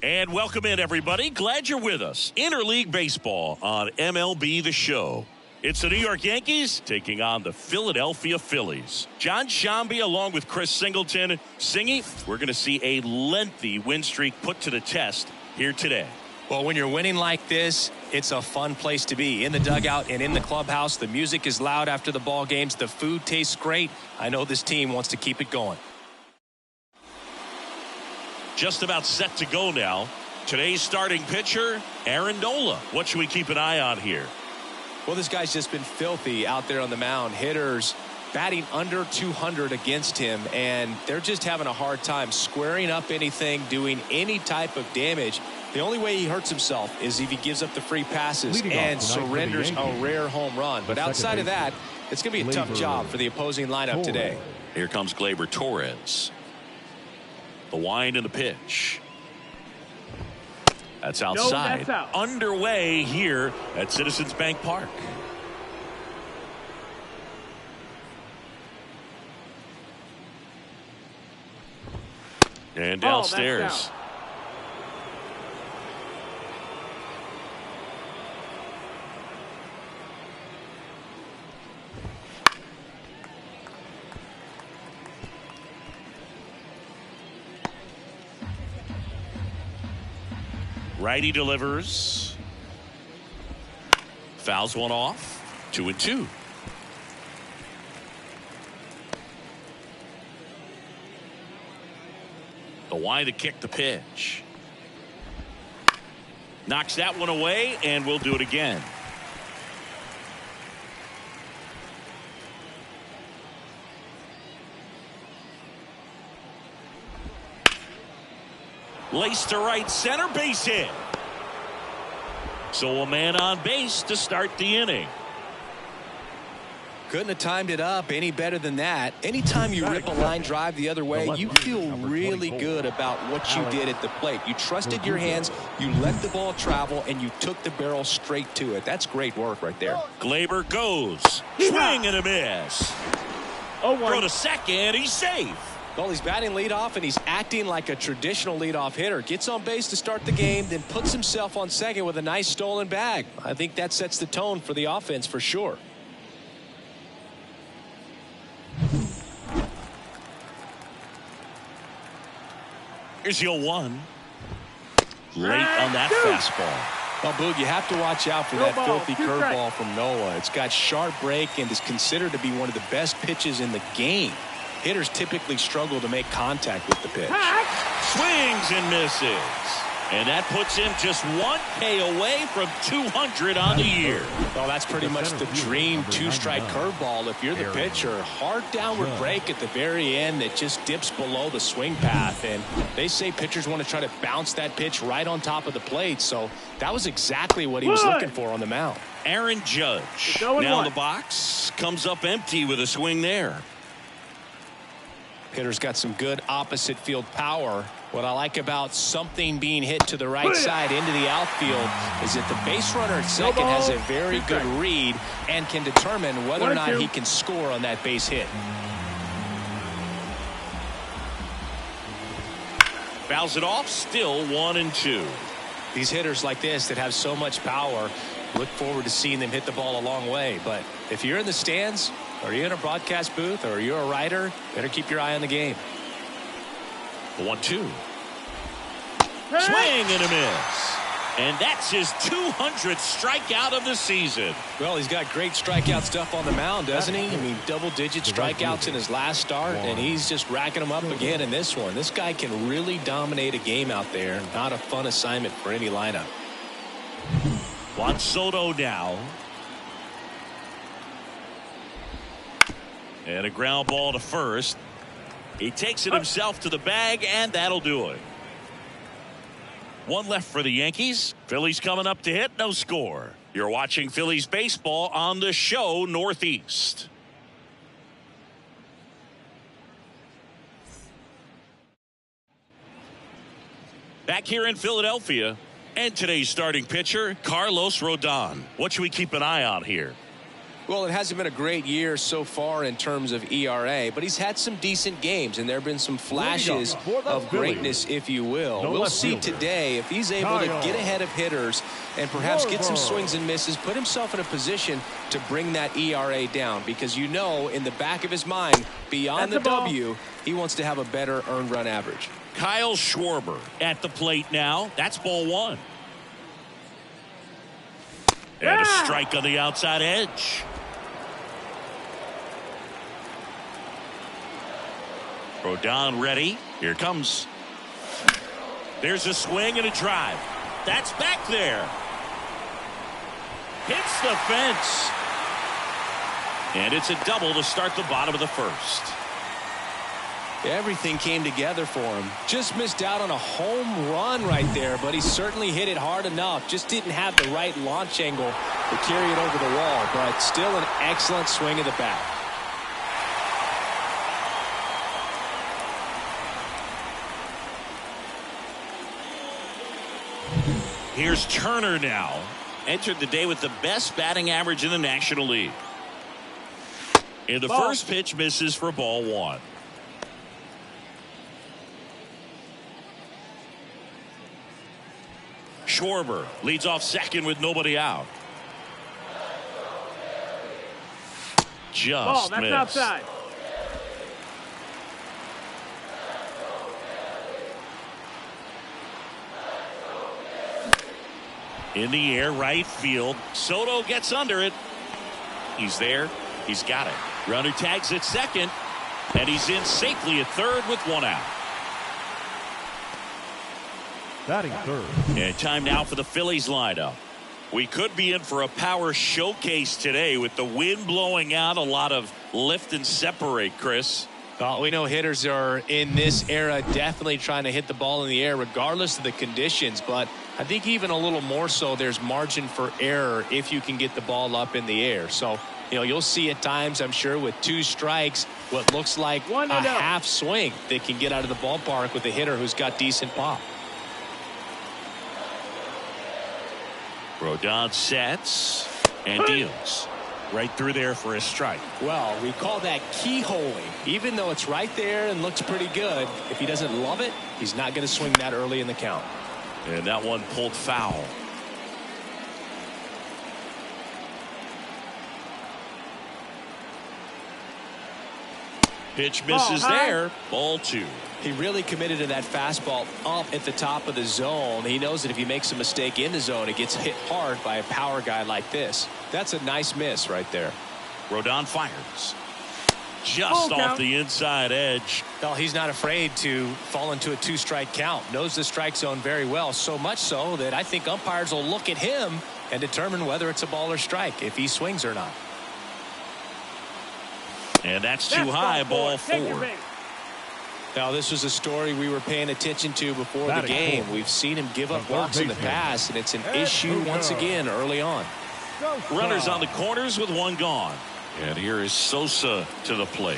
And welcome in, everybody. Glad you're with us. Interleague Baseball on MLB The Show. It's the New York Yankees taking on the Philadelphia Phillies. John Shambi along with Chris Singleton. Singy, we're going to see a lengthy win streak put to the test here today. Well, when you're winning like this, it's a fun place to be. In the dugout and in the clubhouse, the music is loud after the ball games. The food tastes great. I know this team wants to keep it going. Just about set to go now. Today's starting pitcher, Aaron Nola. What should we keep an eye on here? Well, this guy's just been filthy out there on the mound. Hitters batting under 200 against him, and they're just having a hard time squaring up anything, doing any type of damage. The only way he hurts himself is if he gives up the free passes and surrenders a rare home run. But outside of that, it's going to be a tough job for the opposing lineup today. Here comes Gleyber Torres. The wind and the pitch. That's outside. No, that's out. Underway here at Citizens Bank Park. And downstairs. Righty delivers. Fouls one off. 2-2. The wind to kick the pitch. Knocks that one away, and we'll do it again. Laced to right center, base hit. So a man on base to start the inning. Couldn't have timed it up any better than that. Anytime you rip a line drive the other way, you feel really good about what you did at the plate. You trusted your hands, you let the ball travel, and you took the barrel straight to it. That's great work right there. Gleyber goes. Swing and a miss. Throw to second, he's safe. Well, he's batting leadoff, and he's acting like a traditional leadoff hitter. Gets on base to start the game, then puts himself on second with a nice stolen bag. I think that sets the tone for the offense for sure. Here's your 1. Late on that fastball. Well, Boog, you have to watch out for that filthy curveball from Nola. It's got sharp break and is considered to be one of the best pitches in the game. Hitters typically struggle to make contact with the pitch. Swings and misses. And that puts him just 1K away from 200 on the year. Well, that's pretty much the dream two-strike curveball if you're the pitcher. Hard downward break at the very end that just dips below the swing path. And they say pitchers want to try to bounce that pitch right on top of the plate. So that was exactly what he was looking for on the mound. Aaron Judge now in the box. Comes up empty with a swing there. Hitter's got some good opposite field power. What I like about something being hit to the right side into the outfield is that the base runner at second has a very good read and can determine whether or not he can score on that base hit. Fouls it off, still 1-2. These hitters like this that have so much power, look forward to seeing them hit the ball a long way. But if you're in the stands, or you're in a broadcast booth, or you're a writer, better keep your eye on the game. 1-2. Swing and a miss. And that's his 200th strikeout of the season. Well, he's got great strikeout stuff on the mound, doesn't he? I mean, double-digit strikeouts in his last start, and he's just racking them up again in this one. This guy can really dominate a game out there. Not a fun assignment for any lineup. Juan Soto now. And a ground ball to first. He takes it himself to the bag, and that'll do it. 1 left for the Yankees. Phillies coming up to hit, no score. You're watching Phillies baseball on the show Northeast. Back here in Philadelphia, and today's starting pitcher, Carlos Rodon. What should we keep an eye on here? Well, it hasn't been a great year so far in terms of ERA, but he's had some decent games, and there have been some flashes of greatness, if you will. We'll see today if he's able to get ahead of hitters and perhaps get some swings and misses, put himself in a position to bring that ERA down, because you know in the back of his mind, beyond the W, he wants to have a better earned run average. Kyle Schwarber at the plate now. That's ball one. And a strike on the outside edge. Rodon ready. Here comes. There's a swing and a drive. That's back there. Hits the fence. And it's a double to start the bottom of the first. Everything came together for him. Just missed out on a home run right there, but he certainly hit it hard enough. Just didn't have the right launch angle to carry it over the wall, but still an excellent swing of the bat. Here's Turner now. Entered the day with the best batting average in the National League. And the first pitch misses for ball one. Schwarber leads off second with nobody out. Just that's missed. outside. In the air, right field. Soto gets under it. He's there. He's got it. Runner tags at second. And he's in safely at third with one out. Batting third. And time now for the Phillies lineup. We could be in for a power showcase today with the wind blowing out. A lot of lift and separate, Chris. Well, we know hitters are in this era definitely trying to hit the ball in the air regardless of the conditions, but I think even a little more so there's margin for error if you can get the ball up in the air. So, you'll see at times, I'm sure, with two strikes, what looks like a half swing that can get out of the ballpark with a hitter who's got decent pop. Rodon sets and deals. Right through there for a strike. Well, we call that keyholing. Even though it's right there and looks pretty good, if he doesn't love it, he's not going to swing that early in the count. And that one pulled foul. Pitch misses there. Ball two. He really committed to that fastball up at the top of the zone. He knows that if he makes a mistake in the zone, it gets hit hard by a power guy like this. That's a nice miss right there. Rodon fires. Just off the inside edge. Well, he's not afraid to fall into a two-strike count. Knows the strike zone very well, so much so that I think umpires will look at him and determine whether it's a ball or strike, if he swings or not. And that's too high, ball four. Now, this was a story we were paying attention to before the game. We've seen him give up walks in the past, and it's an issue once again early on. Runners on the corners with one gone. And here is Sosa to the plate.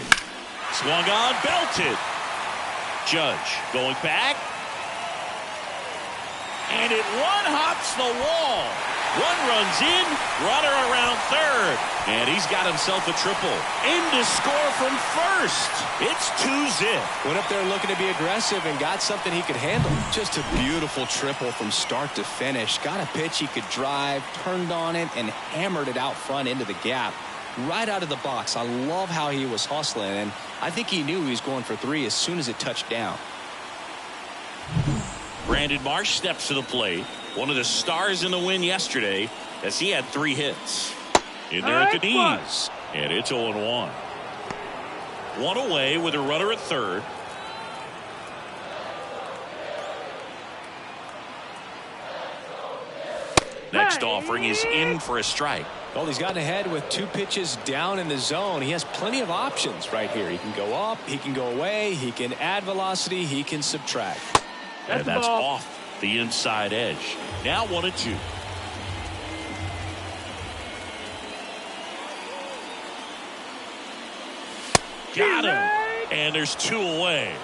Swung on, belted. Judge going back. And it one-hops the wall. One runs in, runner around third. And he's got himself a triple. In to score from first. It's 2-zip. Went up there looking to be aggressive and got something he could handle. Just a beautiful triple from start to finish. Got a pitch he could drive, turned on it, and hammered it out front into the gap. Right out of the box. I love how he was hustling, and I think he knew he was going for three as soon as it touched down. Brandon Marsh steps to the plate. One of the stars in the win yesterday as he had 3 hits. In there at the knees. And it's 0-1. One away with a runner at third. Next offering is in for a strike. Well, he's gotten ahead with 2 pitches down in the zone. He has plenty of options right here. He can go up, he can go away, he can add velocity, he can subtract. And that's off the inside edge. Now 1-2. Got him. And there's 2 away.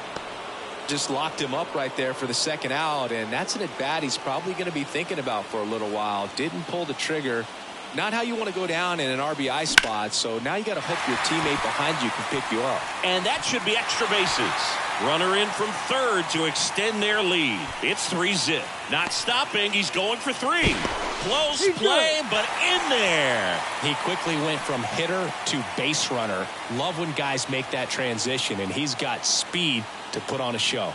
Just locked him up right there for the second out, and that's an at-bat he's probably going to be thinking about for a little while. Didn't pull the trigger not how you want to go down in an RBI spot. So now you got to hope your teammate behind you can pick you up. And that should be extra bases. Runner in from third to extend their lead. It's 3-zip. Not stopping. He's going for 3. Close play, but in there. He quickly went from hitter to base runner. Love when guys make that transition, and he's got speed to put on a show.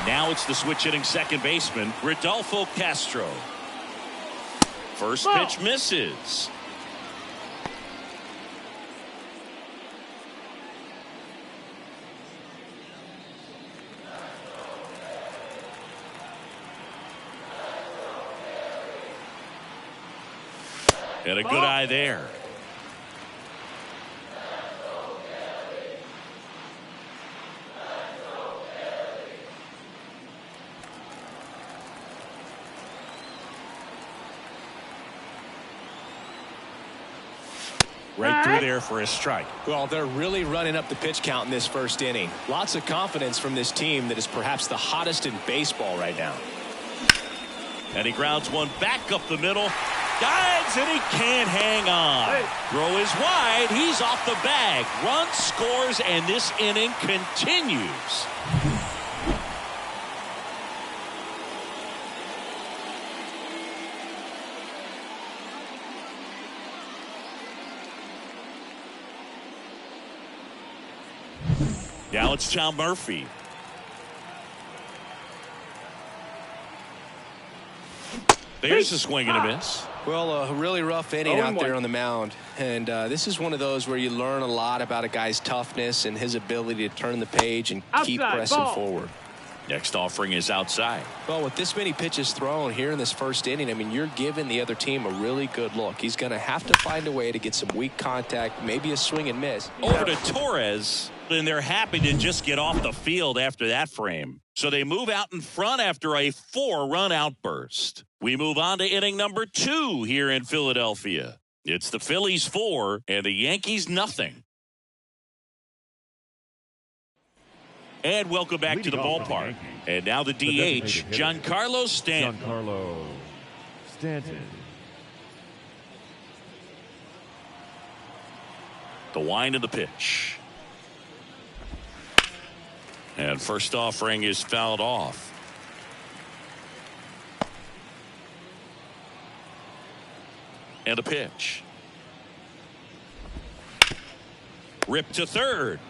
Now it's the switch hitting second baseman, Rodolfo Castro. First pitch misses. And a good eye there. Right through there for a strike. Well, they're really running up the pitch count in this first inning. Lots of confidence from this team that is perhaps the hottest in baseball right now. And he grounds one back up the middle. Dives, and he can't hang on. Throw is wide. He's off the bag. Run scores, and this inning continues. Now it's John Murphy. There's a swing and a miss. Well, a really rough inning out there on the mound. And this is one of those where you learn a lot about a guy's toughness and his ability to turn the page and keep pressing forward. Next offering is outside. Well, with this many pitches thrown here in this first inning, I mean, you're giving the other team a really good look. He's going to have to find a way to get some weak contact, maybe a swing and miss. Over to Torres, and they're happy to just get off the field after that frame. So they move out in front after a 4-run outburst. We move on to inning number 2 here in Philadelphia. It's the Phillies 4 and the Yankees nothing. And welcome back to the ballpark. And now the DH, Giancarlo Stanton. Giancarlo Stanton. The wind of the pitch. And first offering is fouled off. And a pitch. Ripped to third.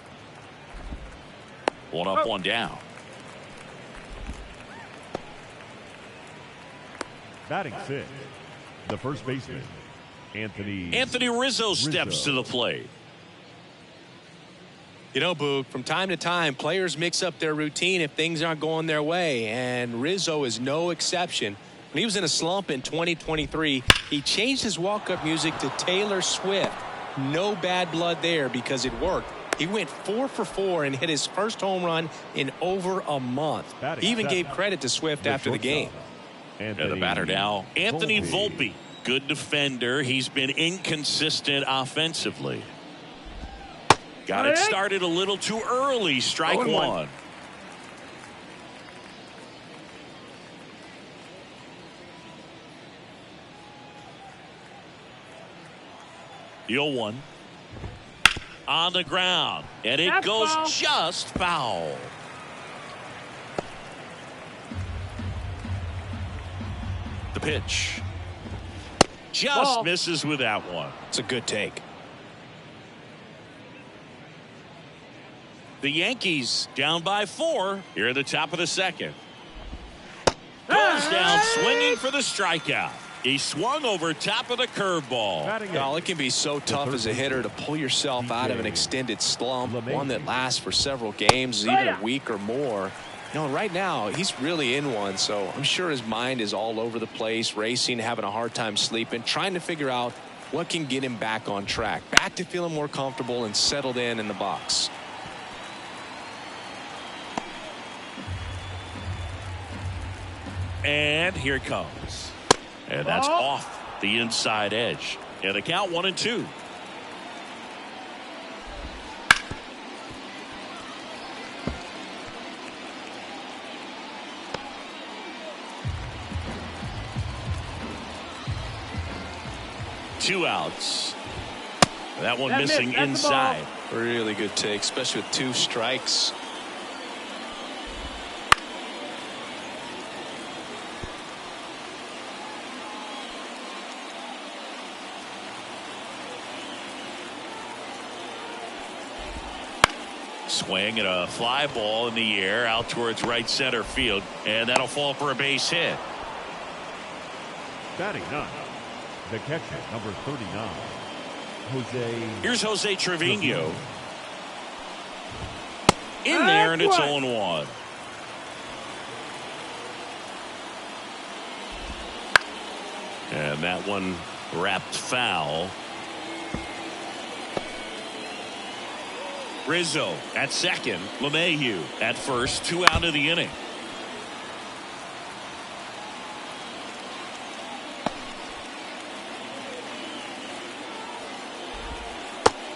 One up, one down. Batting 6th, the first baseman, Anthony Rizzo steps to the plate. You know, Boog, from time to time, players mix up their routine if things aren't going their way, and Rizzo is no exception. When he was in a slump in 2023, he changed his walk-up music to Taylor Swift. No bad blood there because it worked. He went 4 for 4 and hit his first home run in over a month. He even gave credit to Swift after the game. And the batter now, Anthony Volpe. Good defender. He's been inconsistent offensively. Got it started a little too early. Strike one. The 0-1. On the ground. And it goes just foul. The pitch. Just misses with that one. It's a good take. The Yankees down by 4 here at the top of the second. Goes down swinging for the strikeout. He swung over top of the curveball. Well, it can be so tough as a hitter to pull yourself out of an extended slump, one that lasts for several games, even a week or more. You know, right now, he's really in one, so I'm sure his mind is all over the place, racing, having a hard time sleeping, trying to figure out what can get him back on track, back to feeling more comfortable and settled in the box. And here it comes. And that's off the inside edge. And the count 1-2. Two outs. That one missing inside. Really good take, especially with 2 strikes. Swing and a fly ball in the air out towards right center field, and that'll fall for a base hit. Batting 9, the catcher, number 39, Jose. Here's Jose Trevino. In there, and it's 0-1. And that one wrapped foul. Rizzo at second. LeMahieu at first. 2 out of the inning.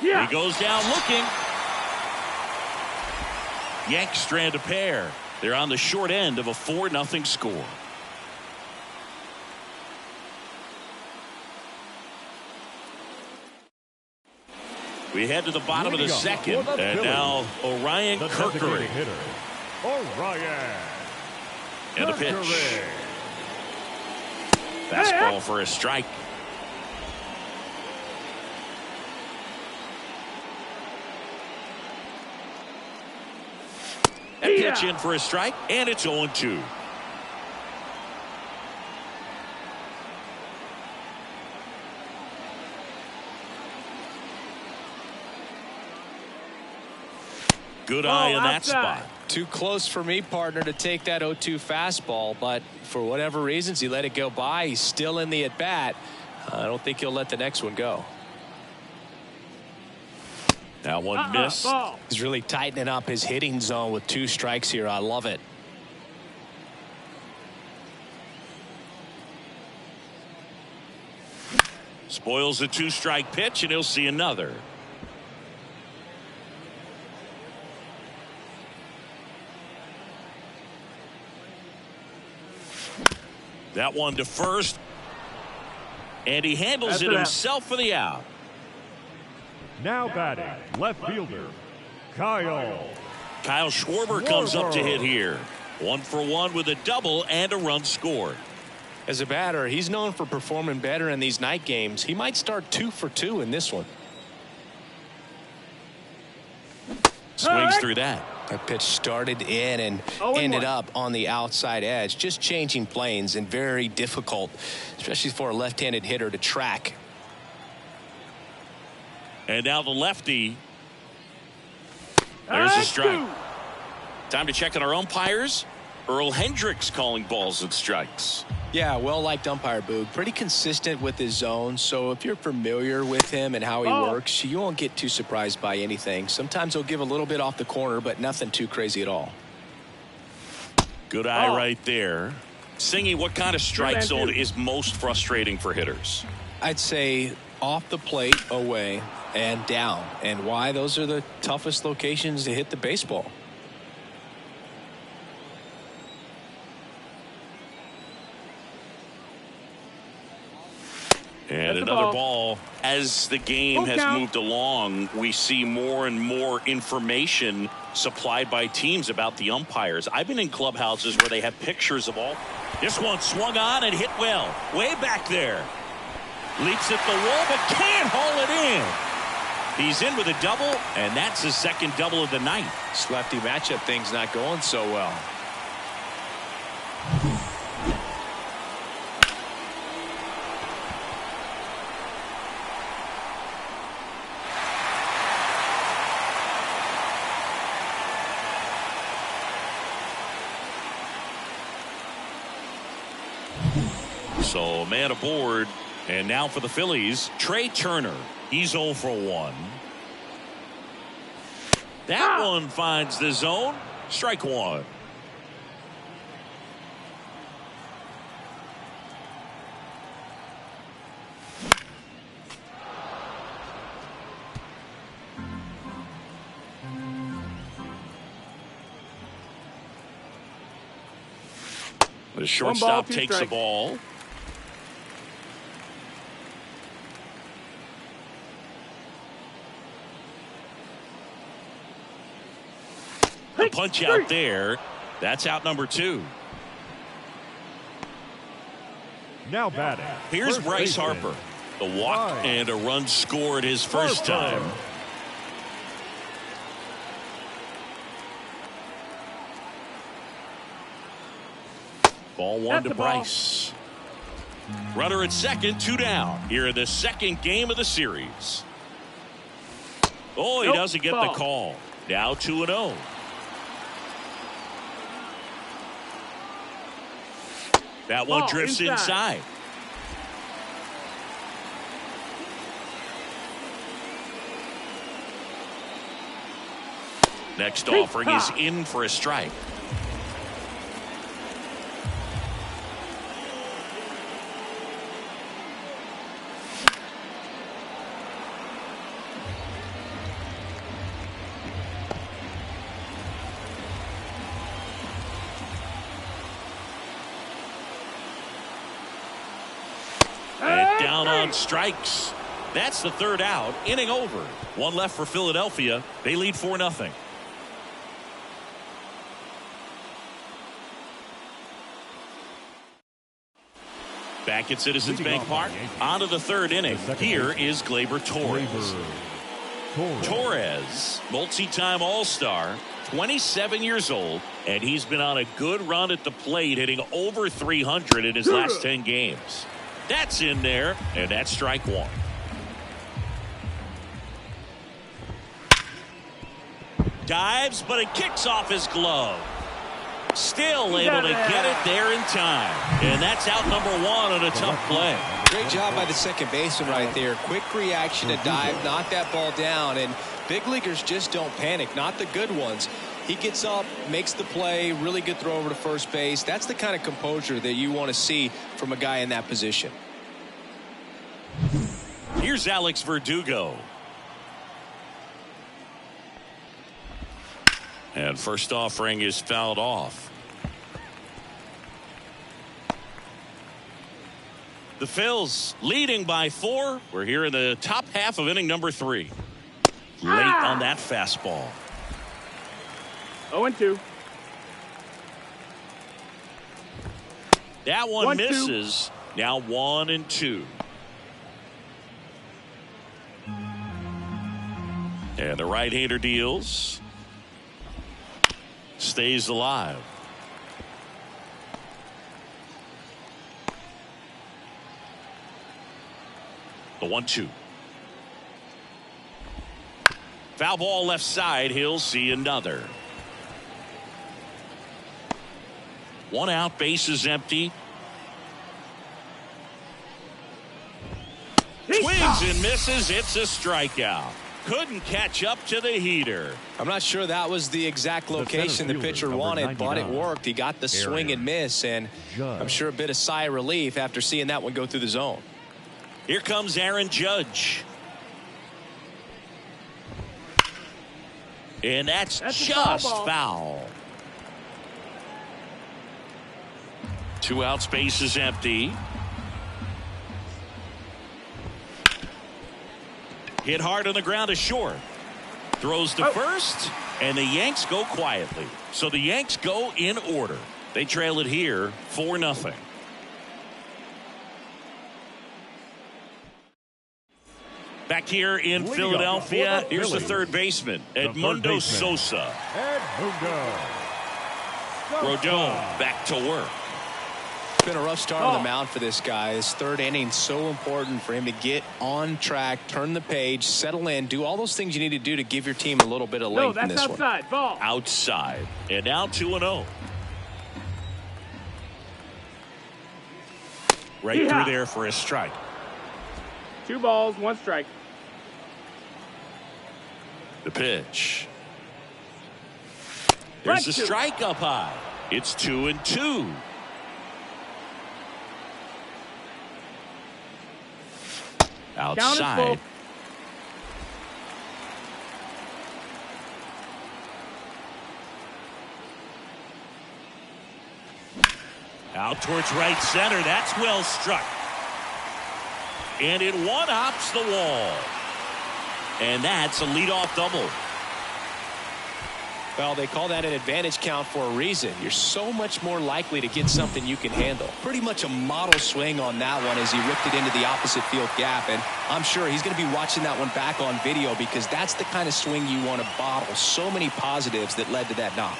He goes down looking. Yanks strand a pair. They're on the short end of a 4-0 score. We head to the bottom of the second, and now Orion Kerkery. Orion. And a pitch. Fastball for a strike. And pitch in for a strike, and it's 0-2. Good eye in that spot. Too close for me, partner, to take that 0-2 fastball, but for whatever reasons, he let it go by. He's still in the at-bat. I don't think he'll let the next one go. That one missed. He's really tightening up his hitting zone with 2 strikes here. I love it. Spoils a 2-strike pitch, and he'll see another. That one to first, and he handles it himself for the out. Now batting, left fielder, Kyle Schwarber comes up to hit here. 1 for 1 with a double and a run scored. As a batter, he's known for performing better in these night games. He might start 2 for 2 in this one. Swings through that. That pitch started in and ended up on the outside edge. Just changing planes and very difficult, especially for a left-handed hitter to track. And now the lefty. There's a strike. Time to check on our umpires. Earl Hendricks calling balls and strikes. Yeah, well-liked umpire, Boog. Pretty consistent with his zone, so if you're familiar with him and how he works, you won't get too surprised by anything. Sometimes he'll give a little bit off the corner, but nothing too crazy at all. Good eye right there. Singy, what kind of strike zone is most frustrating for hitters? I'd say off the plate, away, and down. And why? Those are the toughest locations to hit the baseball. And another ball. As the game has moved along, we see more and more information supplied by teams about the umpires. I've been in clubhouses where they have pictures of all. This one swung on and hit well. Way back there. Leaps at the wall, but can't haul it in. He's in with a double, and that's his second double of the night. This lefty matchup thing's not going so well. So man aboard, and now for the Phillies, Trey Turner. He's 0 for 1. That one finds the zone. Strike 1. The shortstop takes the ball. A punch out there. That's out number 2. Now batting. Here's First Bryce baseman. Harper. The walk and a run scored his first time. Ball 1 to Bryce. Runner at second, 2 down. Here in the second game of the series. Oh, he doesn't get the call. Now 2-0. That one drifts inside. Next offering is in for a strike. And down on strikes. That's the third out. Inning over. 1 left for Philadelphia. They lead 4-0. Back at Citizens Bank Park. On to the third inning. Here is Gleyber Torres. Torres, multi-time All-Star, 27 years old, and he's been on a good run at the plate, hitting over 300 in his last 10 games. That's in there, and that's strike 1. Dives, but it kicks off his glove. Still able to get it there in time. And that's out number 1 on a tough play. Great job by the second baseman right there. Quick reaction to dive, knock that ball down. And big leaguers just don't panic, not the good ones. He gets up, makes the play, really good throw over to first base. That's the kind of composure that you want to see from a guy in that position. Here's Alex Verdugo. And first offering is fouled off. The Phils leading by 4. We're here in the top half of inning number 3. Late on that fastball. 0-2. That one misses. Now 1-2. And the right-hander deals. Stays alive. The 1-2. Foul ball left side. He'll see another. 1 out, bases empty. Swings and misses. It's a strikeout. Couldn't catch up to the heater. I'm not sure that was the exact location the pitcher wanted, but it worked. He got the swing and miss, and I'm sure a bit of sigh of relief after seeing that one go through the zone. Here comes Aaron Judge. And that's just foul. 2 outs, base is empty. Hit hard on the ground to short. Throws to first, and the Yanks go quietly. So the Yanks go in order. They trail it here 4-0. Back here in Philadelphia, here's the third baseman, Edmundo Sosa. Rodon back to work. It's been a rough start on the mound for this guy. His third inning, so important for him to get on track, turn the page, settle in, do all those things you need to do to give your team a little bit of length in this one. Outside. Ball. Outside. And now 2-0. Right through there for a strike. 2 balls, 1 strike. The pitch. There's a strike up high. It's 2-2. Outside. Out towards right center. That's well struck. And it one-hops the wall. And that's a leadoff double. Well, they call that an advantage count for a reason. You're so much more likely to get something you can handle. Pretty much a model swing on that one as he ripped it into the opposite field gap. And I'm sure he's going to be watching that one back on video because that's the kind of swing you want to bottle. So many positives that led to that knock.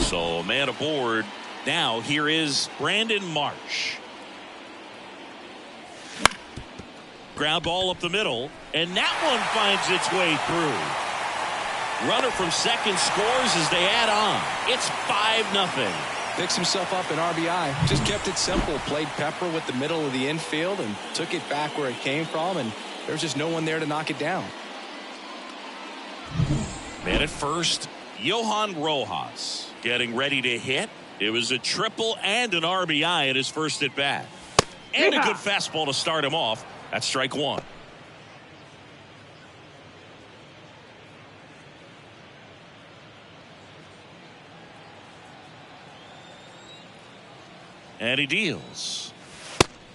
So, man aboard. Now, here is Brandon Marsh. Ground ball up the middle, and that one finds its way through. Runner from second scores as they add on. It's 5-0. Picks himself up in RBI. Just kept it simple. Played pepper with the middle of the infield and took it back where it came from, and there's just no one there to knock it down. Man at first, Johan Rojas getting ready to hit. It was a triple and an RBI at his first at bat. And a good fastball to start him off. That's strike one. And he deals.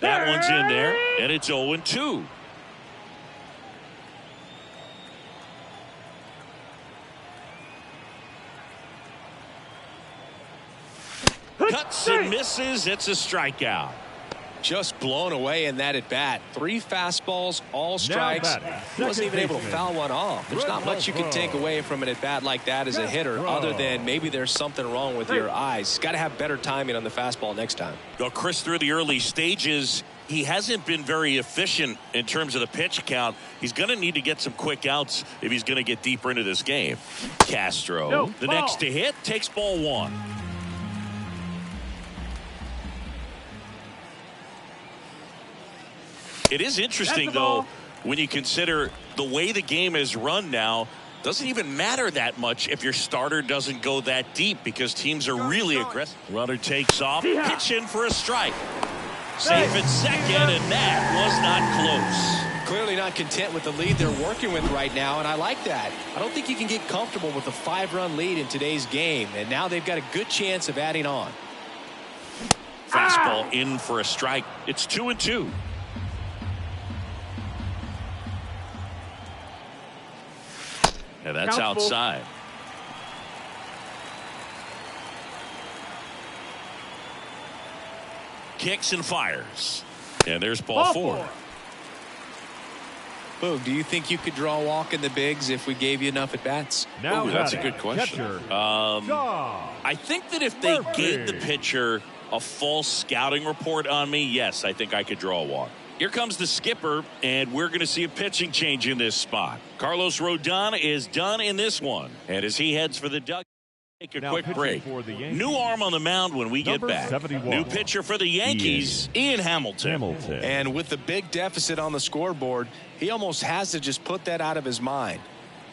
That one's in there, and it's 0-2. Cuts and misses. It's a strikeout. Just blown away in that at bat. 3 fastballs, all strikes. He wasn't even able to foul one off. There's not much you can take away from an at bat like that as a hitter, other than maybe there's something wrong with your eyes. Got to have better timing on the fastball next time. Well, Chris, through the early stages, he hasn't been very efficient in terms of the pitch count. He's going to need to get some quick outs if he's going to get deeper into this game. Castro, the next to hit, takes ball 1. It is interesting, though, when you consider the way the game is run now. Doesn't even matter that much if your starter doesn't go that deep because teams are really aggressive. Runner takes off, pitch in for a strike. Safe at second, and that was not close. Clearly not content with the lead they're working with right now, and I like that. I don't think you can get comfortable with a 5-run lead in today's game, and now they've got a good chance of adding on. Fastball in for a strike. It's 2-2. Yeah, that's outside. Kicks and fires. And there's ball 4. Boog, do you think you could draw a walk in the bigs if we gave you enough at bats? Now that's a good question. I think that if they gave the pitcher a false scouting report on me, yes, I think I could draw a walk. Here comes the skipper, and we're going to see a pitching change in this spot. Carlos Rodon is done in this one. And as he heads for the dugout, take a quick break. New arm on the mound when we get back. 71. New pitcher for the Yankees, Ian Hamilton. And with the big deficit on the scoreboard, he almost has to just put that out of his mind.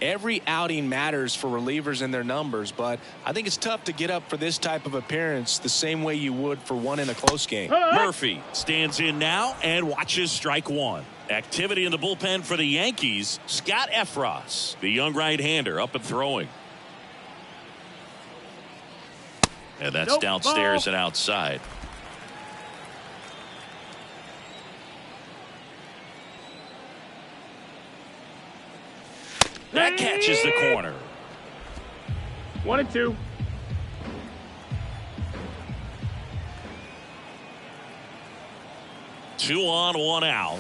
Every outing matters for relievers and their numbers, but I think it's tough to get up for this type of appearance the same way you would for one in a close game. Murphy stands in now and watches strike 1. Activity in the bullpen for the Yankees. Scott Efros, the young right-hander, up and throwing. And that's downstairs and outside. That catches the corner. 1-2. Two on, one out.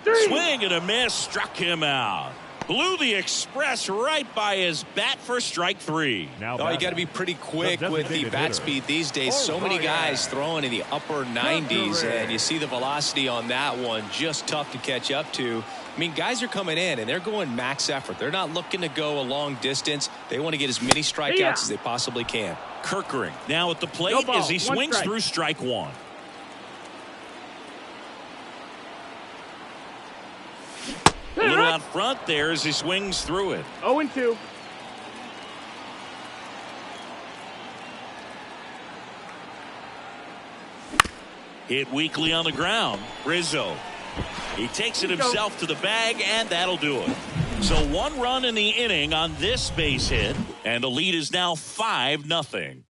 Swing and a miss, struck him out. Blew the express right by his bat for strike 3. You got to be pretty quick with the bat speed these days. So many guys throwing in the upper 90s, and you see the velocity on that one. Just tough to catch up to. I mean, guys are coming in, and they're going max effort. They're not looking to go a long distance. They want to get as many strikeouts as they possibly can. Kirkering now at the plate as he swings through strike 1. A little out front there as he swings through it. 0-2. Hit weakly on the ground. Rizzo. He takes it himself to the bag, and that'll do it. So 1 run in the inning on this base hit. And the lead is now 5-0.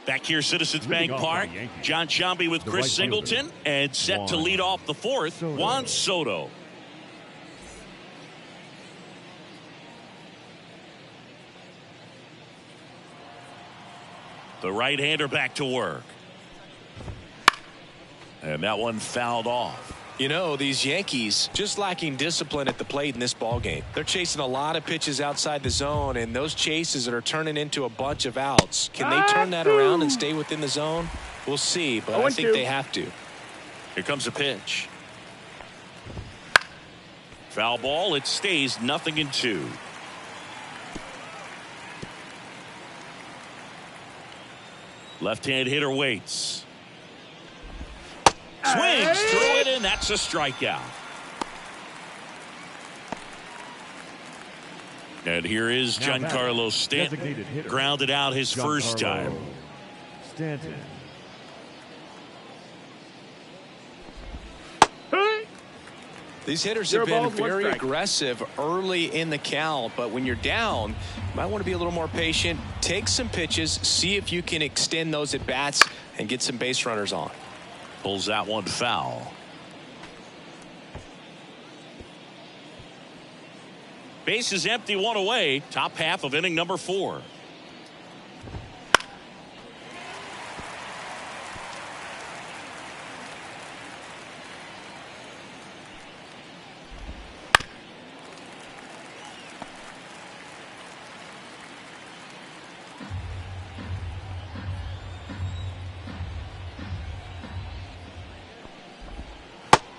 Back here, Citizens Bank Park. John Sciambi with Chris Singleton. And set to lead off the fourth, Juan Soto. The right-hander back to work. And that one fouled off. You know, these Yankees just lacking discipline at the plate in this ball game. They're chasing a lot of pitches outside the zone, and those chases that are turning into a bunch of outs. Can they turn that around and stay within the zone? We'll see, but I think they have to. Here comes a pitch. Foul ball. It stays 0-2. Left-hand hitter waits. Swings through it, and that's a strikeout. And here is Giancarlo Stanton. Grounded out his first time. Stanton. These hitters have been very aggressive early in the count, but when you're down, you might want to be a little more patient. Take some pitches, see if you can extend those at bats and get some base runners on. Pulls that one foul. Base is empty, one away. Top half of inning number 4.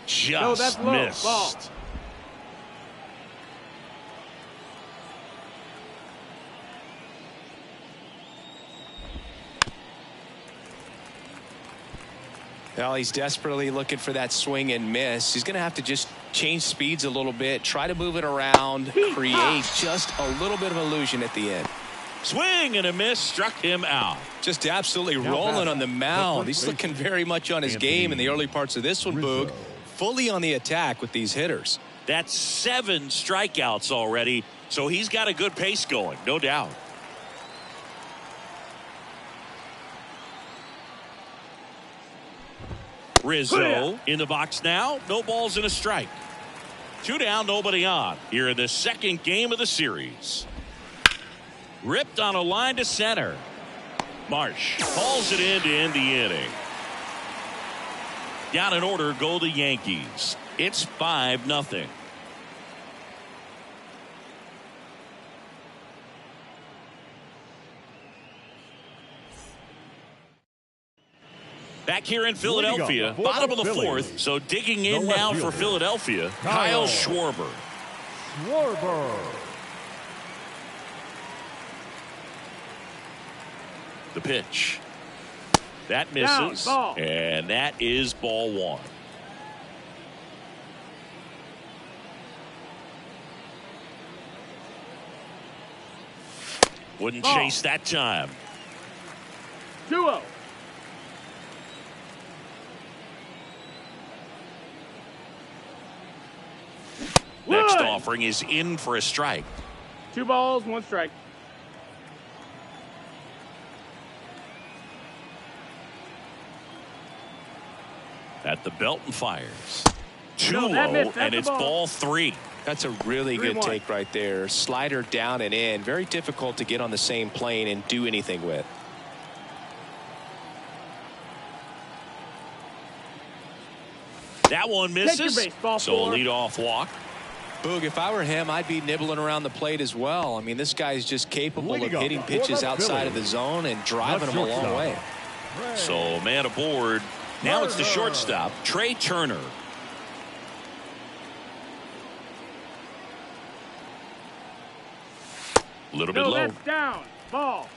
Just missed. Ball. Well, he's desperately looking for that swing and miss. He's going to have to just change speeds a little bit, try to move it around, create just a little bit of illusion at the end. Swing and a miss, struck him out. Just absolutely rolling on the mound. He's looking very much on his game in the early parts of this one, Boog. Fully on the attack with these hitters. That's 7 strikeouts already, so he's got a good pace going, no doubt. Rizzo in the box now. No balls and a strike. 2 down, nobody on. Here in the second game of the series. Ripped on a line to center. Marsh hauls it in to end the inning. Down in order go the Yankees. It's 5-0. Back here in Philadelphia, bottom of the 4th. So digging in now for Philadelphia, Kyle Schwarber. The pitch. That misses, and that is ball 1. Wouldn't chase that time. 2-0. Next offering is in for a strike. 2 balls, 1 strike. At the belt and fires. 2-0, and it's ball 3. That's a really good take right there. Slider down and in. Very difficult to get on the same plane and do anything with. That one misses. So a leadoff walk. Boog, if I were him, I'd be nibbling around the plate as well. I mean, this guy's just capable of hitting pitches outside of the zone and driving them a long way. So man aboard. Now it's the shortstop, Trey Turner. A little bit low. That's down. Ball.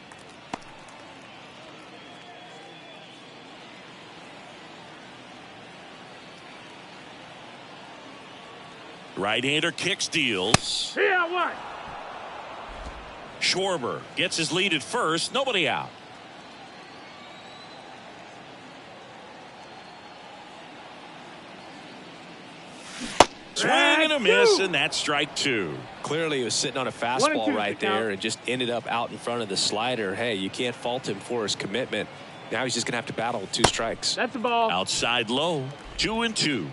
Right-hander kick steals. Yeah, what? Schwarber gets his lead at first. Nobody out. Swing and a miss, and that's strike two. Clearly he was sitting on a 1 and fastball 2 right to count. there and just ended up out in front of the slider. Hey, you can't fault him for his commitment. Now he's just going to have to battle with 2 strikes. That's a ball. Outside low, 2-2.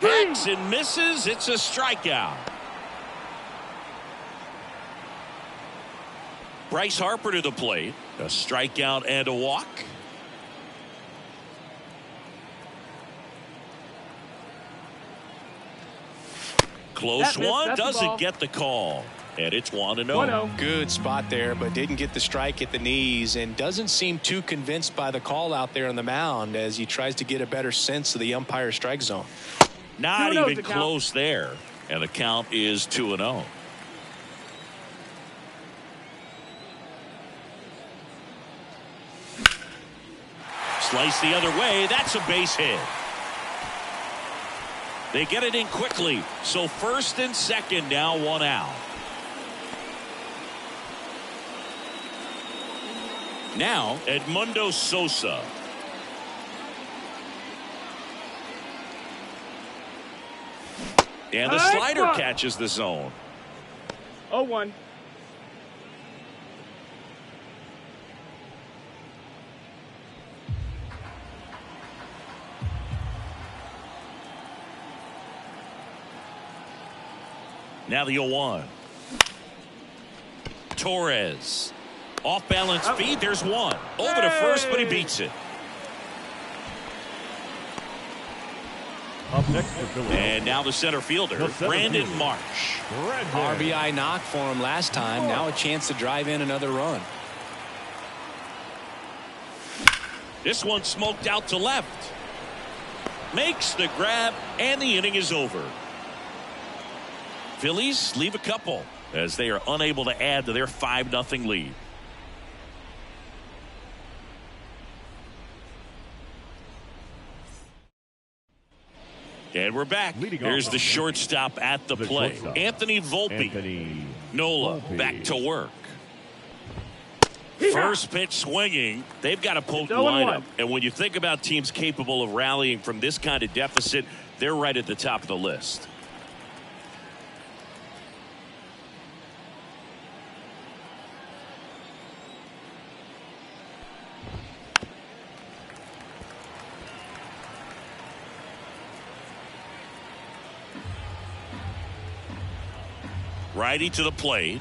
Hacks and misses. It's a strikeout. Bryce Harper to the plate. A strikeout and a walk. Close one. Doesn't get the call. And it's 1-0. 1-0. Good spot there, but didn't get the strike at the knees and doesn't seem too convinced by the call out there on the mound as he tries to get a better sense of the umpire strike zone. Not 2-0 even close there. And the count is 2-0. Slice the other way. That's a base hit. They get it in quickly. So first and second now, 1 out. Now Edmundo Sosa. And the slider catches the zone. 0-1. Now the 0-1. Torres. Off balance feed. There's one. Over to first, but he beats it. Up next for Phillies. And now the center fielder, Brandon Marsh. RBI knock for him last time. Now a chance to drive in another run. This one smoked out to left. Makes the grab, and the inning is over. Phillies leave a couple as they are unable to add to their 5-0 lead. And we're back. Here's the shortstop at the plate. Anthony Volpe. Nola back to work. First pitch swinging. They've got a potent lineup. And when you think about teams capable of rallying from this kind of deficit, they're right at the top of the list. Righty to the plate.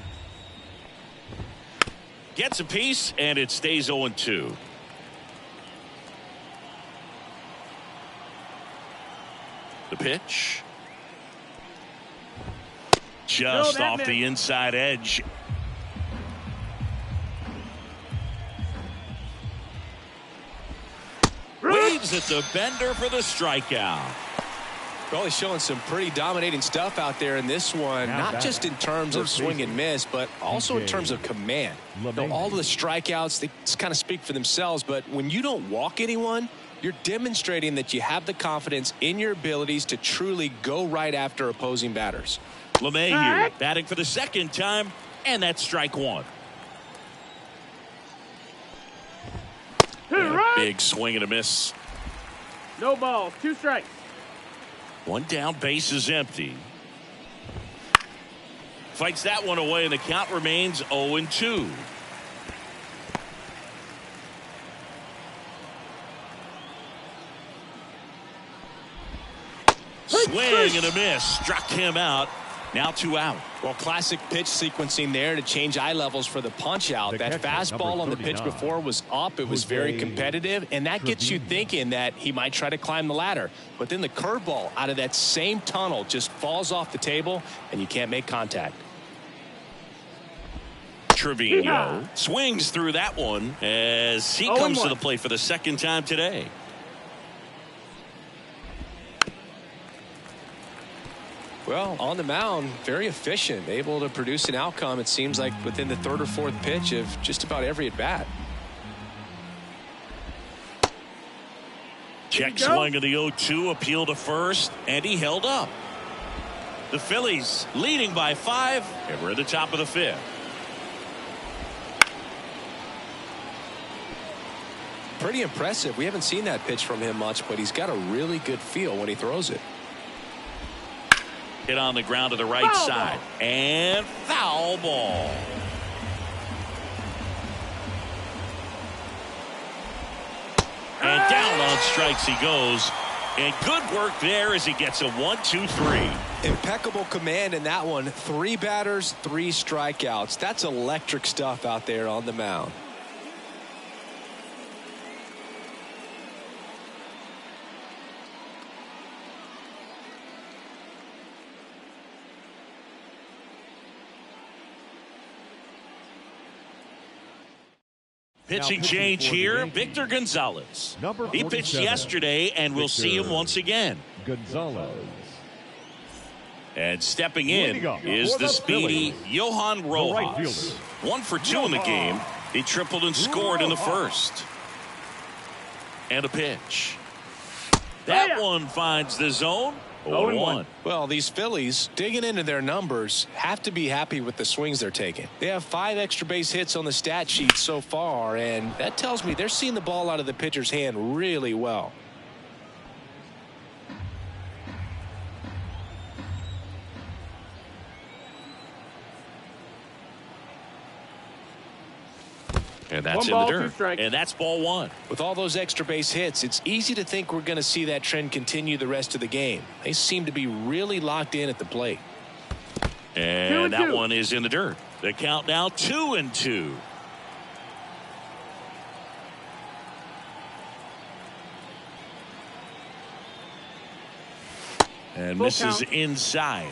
Gets a piece, and it stays 0-2. The pitch. Just off the inside edge. Waves at the bender for the strikeout. Well, he's showing some pretty dominating stuff out there in this one, not just in terms of swing and miss, but also in terms of command. All of the strikeouts, they just kind of speak for themselves, but when you don't walk anyone, you're demonstrating that you have the confidence in your abilities to truly go right after opposing batters. LeMahieu batting for the second time, and that's strike one. Big swing and a miss. No balls, 2 strikes. One down, base is empty. Fights that one away, and the count remains 0-2. Swing and a miss. Struck him out. Now 2 out. Well, classic pitch sequencing there to change eye levels for the punch out. That fastball on the pitch before was up. It was very competitive, and that gets you thinking that he might try to climb the ladder. But then the curveball out of that same tunnel just falls off the table, and you can't make contact. Trevino swings through that one as he comes to the plate for the second time today. Well, on the mound, very efficient, able to produce an outcome, it seems like, within the 3rd or 4th pitch of just about every at-bat. Check swing of the 0-2, appeal to first, and he held up. The Phillies leading by 5, and we're at the top of the 5th. Pretty impressive. We haven't seen that pitch from him much, but he's got a really good feel when he throws it. Hit on the ground to the right side. And foul ball. And down on strikes he goes. And good work there as he gets a 1-2-3. Impeccable command in that one. 3 batters, 3 strikeouts. That's electric stuff out there on the mound. Pitching change here, Victor Gonzalez. He pitched yesterday, and we'll see him once again. Gonzalez. And stepping in is the speedy Johan Rojas. 1 for 2 in the game. He tripled and scored in the first. And a pitch. That one finds the zone. 0-1. Well, these Phillies, digging into their numbers, have to be happy with the swings they're taking. They have 5 extra base hits on the stat sheet so far, and that tells me they're seeing the ball out of the pitcher's hand really well. And that's in the dirt. And that's ball 1. With all those extra base hits, it's easy to think we're going to see that trend continue the rest of the game. They seem to be really locked in at the plate. And that one is in the dirt. The count now 2-2. And misses inside.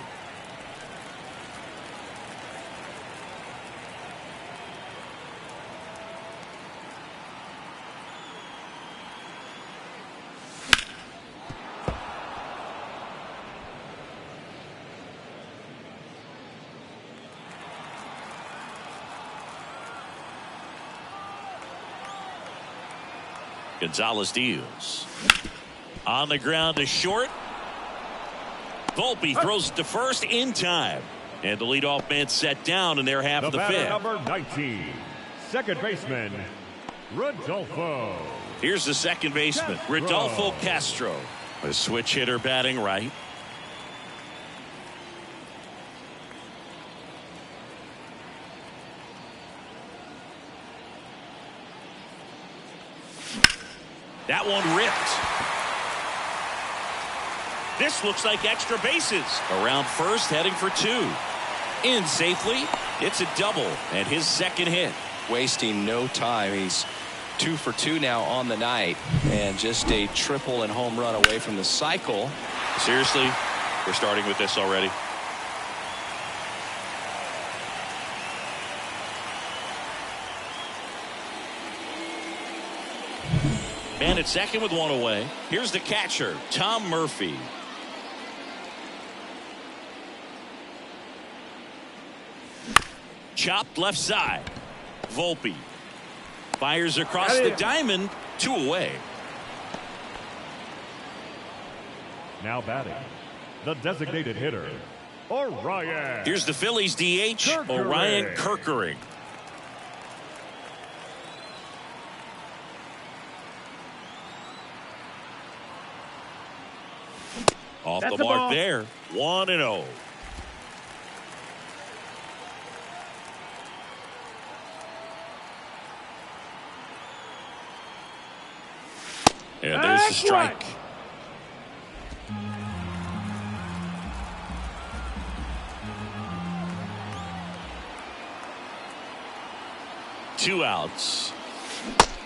Gonzalez deals. On the ground to short. Volpe throws it to first in time. And the leadoff man set down in their half of the fifth. Number 19, second baseman, Rodolfo. Here's the second baseman, Rodolfo Castro. A switch hitter batting right. That one ripped. This looks like extra bases. Around first, heading for 2. In safely. It's a double and his second hit. Wasting no time. He's 2 for 2 now on the night, and just a triple and home run away from the cycle. Seriously, we're starting with this already. And at second with 1 away. Here's the catcher, Tom Murphy. Chopped left side. Volpe fires across the diamond. 2 away. Now batting, the designated hitter, Orion. Here's the Phillies DH, Orion Kerkering. Off the mark there. 1-0. And there's the strike. Two outs.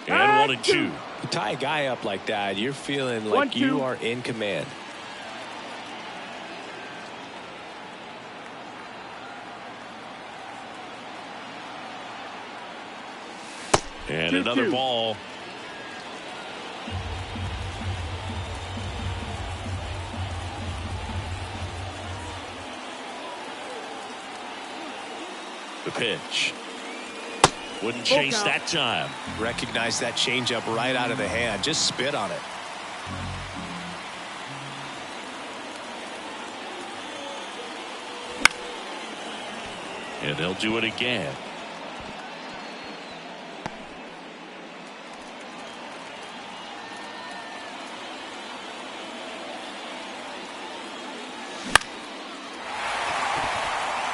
And 1-2. You tie a guy up like that, you're feeling like you are in command. And another ball. The pitch. Wouldn't chase that time. Recognize that changeup right out of the hand. Just spit on it. And they'll do it again.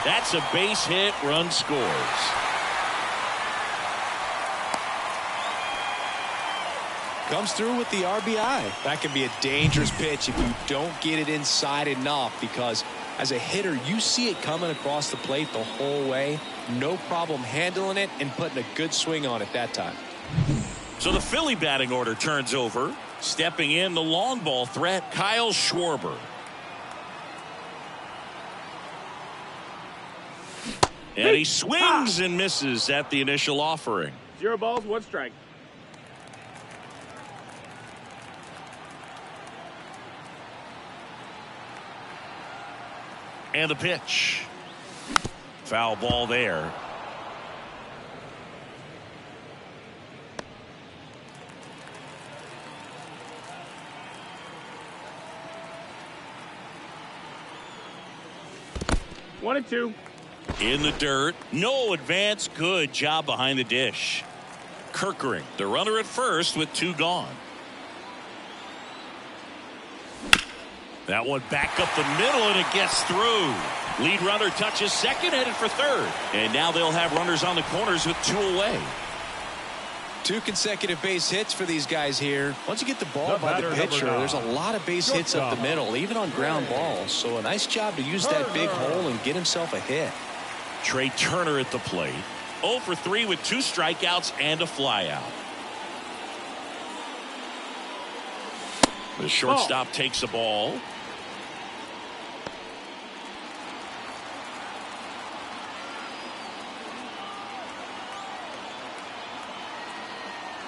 That's a base hit. Run scores. Comes through with the RBI. That can be a dangerous pitch if you don't get it inside enough, because as a hitter, you see it coming across the plate the whole way. No problem handling it and putting a good swing on it that time. So the Philly batting order turns over. Stepping in, the long ball threat, Kyle Schwarber. And he swings and misses at the initial offering. 0 balls, 1 strike. And the pitch. Foul ball there. One and 2. In the dirt. No advance. Good job behind the dish. Kirkering, the runner at first with 2 gone. That one back up the middle, and it gets through. Lead runner touches second, headed for third. And now they'll have runners on the corners with 2 away. 2 consecutive base hits for these guys here. Once you get the ball by the pitcher, there's a lot of base hits up the middle, even on ground balls. So a nice job to use that big hole and get himself a hit. Trey Turner at the plate. 0 for 3 with 2 strikeouts and a flyout. The shortstop takes the ball.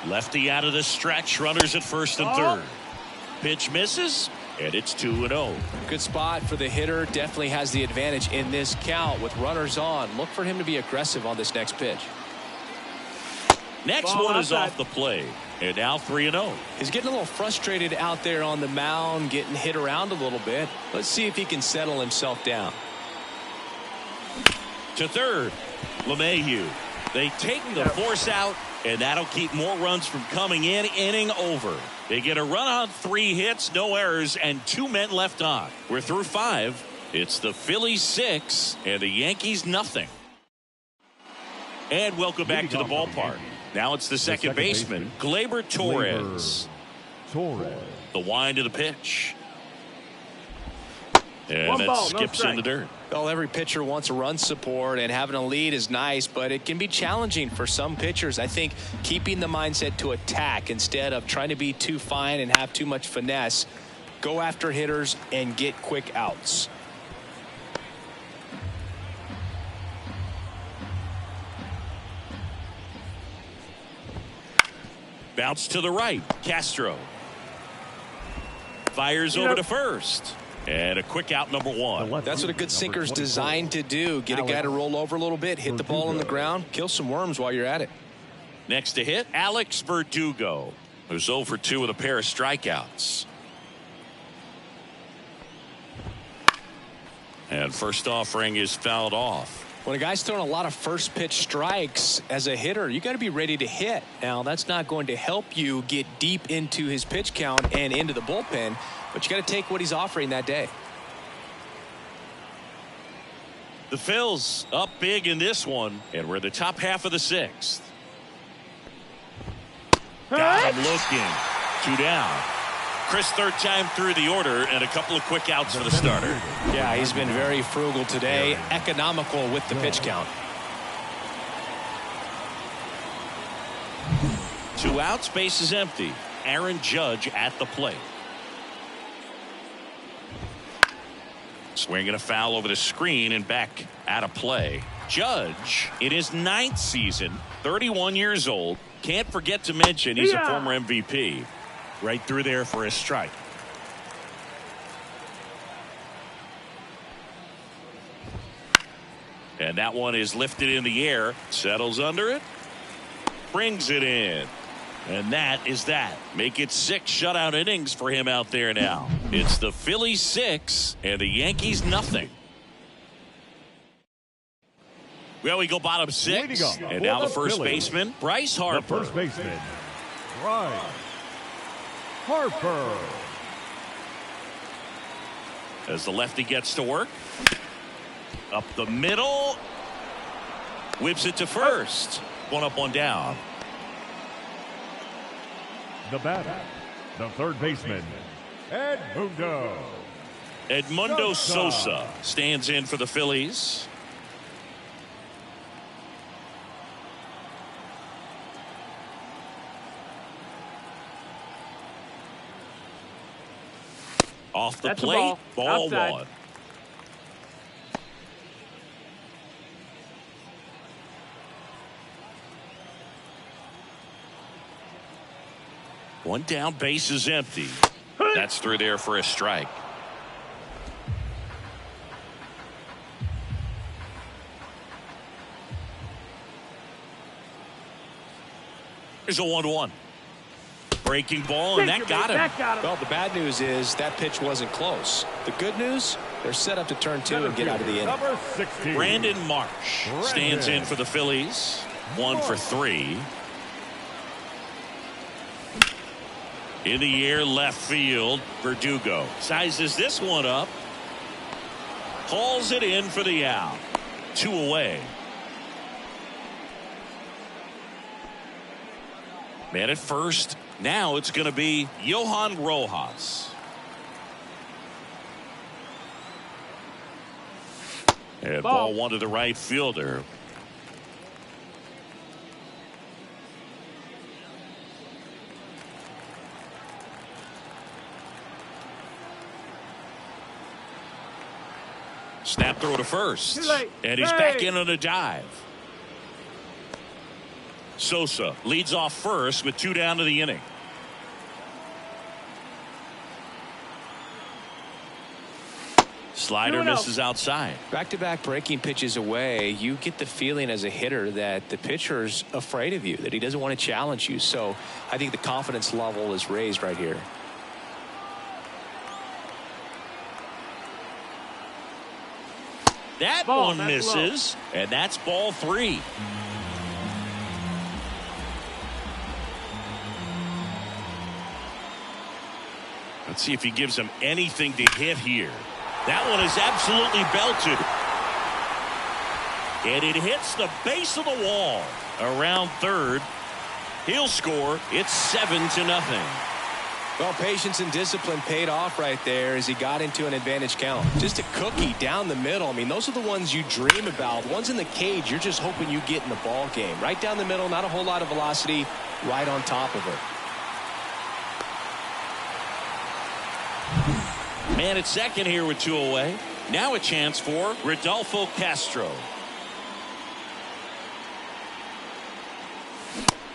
Lefty out of the stretch. Runners at first and third. Pitch misses, and it's 2-0. Good spot for the hitter. Definitely has the advantage in this count with runners on. Look for him to be aggressive on this next pitch. Next one is off the plate. And now 3-0. He's getting a little frustrated out there on the mound, getting hit around a little bit. Let's see if he can settle himself down. To third, LeMahieu. They take the force out, and that'll keep more runs from coming in. Inning over. They get a run on 3 hits, no errors, and 2 men left on. We're through 5. It's the Phillies 6 and the Yankees nothing. And welcome back to the ballpark. Now it's the second baseman, Gleyber Torres. The wind of the pitch. And that skips in the dirt. Well, every pitcher wants a run support, and having a lead is nice, but it can be challenging for some pitchers. I think keeping the mindset to attack instead of trying to be too fine and have too much finesse. Go after hitters and get quick outs. Bounce to the right. Castro fires over to first. And a quick out, number 1. That's what a good sinker is designed to do. Get a guy to roll over a little bit, hit the ball on the ground, kill some worms while you're at it. Next to hit, Alex Verdugo, who's 0 for 2 with a pair of strikeouts. And first offering is fouled off. When a guy's throwing a lot of first pitch strikes as a hitter, you got to be ready to hit. Now, that's not going to help you get deep into his pitch count and into the bullpen, but you got to take what he's offering that day. The Phils up big in this one, and we're in the top half of the 6th. Got him looking. 2 down. Chris, third time through the order, and a couple of quick outs for the starter. Yeah, he's been very frugal today, economical with the pitch count. 2 outs, base is empty. Aaron Judge at the plate. Swinging a foul over the screen and back out of play. Judge, in his 9th season, 31 years old. Can't forget to mention he's a former MVP. Right through there for a strike. And that one is lifted in the air. Settles under it. Brings it in. And that is that. Make it 6 shutout innings for him out there now. It's the Phillies 6 and the Yankees nothing. Well, we go bottom 6. And now the first baseman, Bryce Harper. The first baseman, Bryce Harper. As the lefty gets to work. Up the middle. Whips it to first. One up, one down. The batter, the third baseman, Edmundo Sosa stands in for the Phillies. Off the That's plate, ball Outside. one. One down, base is empty. That's through there for a strike. Here's a 1-1. Breaking ball, and that got him. Well, the bad news is that pitch wasn't close. The good news, they're set up to turn two and get out of the inning. number 16, Brandon Marsh stands in for the Phillies. 1 for 3. In the air, left field. Verdugo sizes this one up. Calls it in for the out. 2 away. Man at first. Now it's going to be Johan Rojas. And ball one to the right fielder. Snap throw to first. And he's back in on a dive. Sosa leads off first with 2 down to the inning. Slider misses outside. Back-to-back breaking pitches away, you get the feeling as a hitter that the pitcher's afraid of you, that he doesn't want to challenge you. So I think the confidence level is raised right here. That one misses, and that's ball 3. Let's see if he gives him anything to hit here. That one is absolutely belted. And it hits the base of the wall around third. He'll score. It's 7-0. Well, patience and discipline paid off right there as he got into an advantage count. Just a cookie down the middle. I mean, those are the ones you dream about. The ones in the cage, you're just hoping you get in the ball game. Right down the middle, not a whole lot of velocity, right on top of it. Man at second here with 2 away. Now a chance for Rodolfo Castro.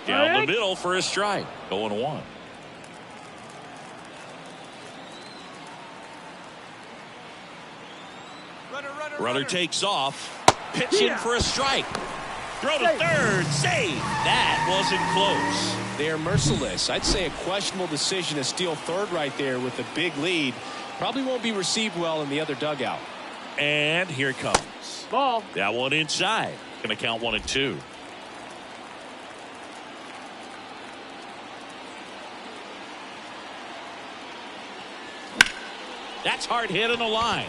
Down the middle for a strike. 0-1. Runner takes off. Pitch in for a strike. Throw to third. Save. That wasn't close. They're merciless. I'd say a questionable decision to steal third right there with a big lead. Probably won't be received well in the other dugout. And here it comes. Ball. That one inside. Going to count 1 and 2. That's hard hit on the line.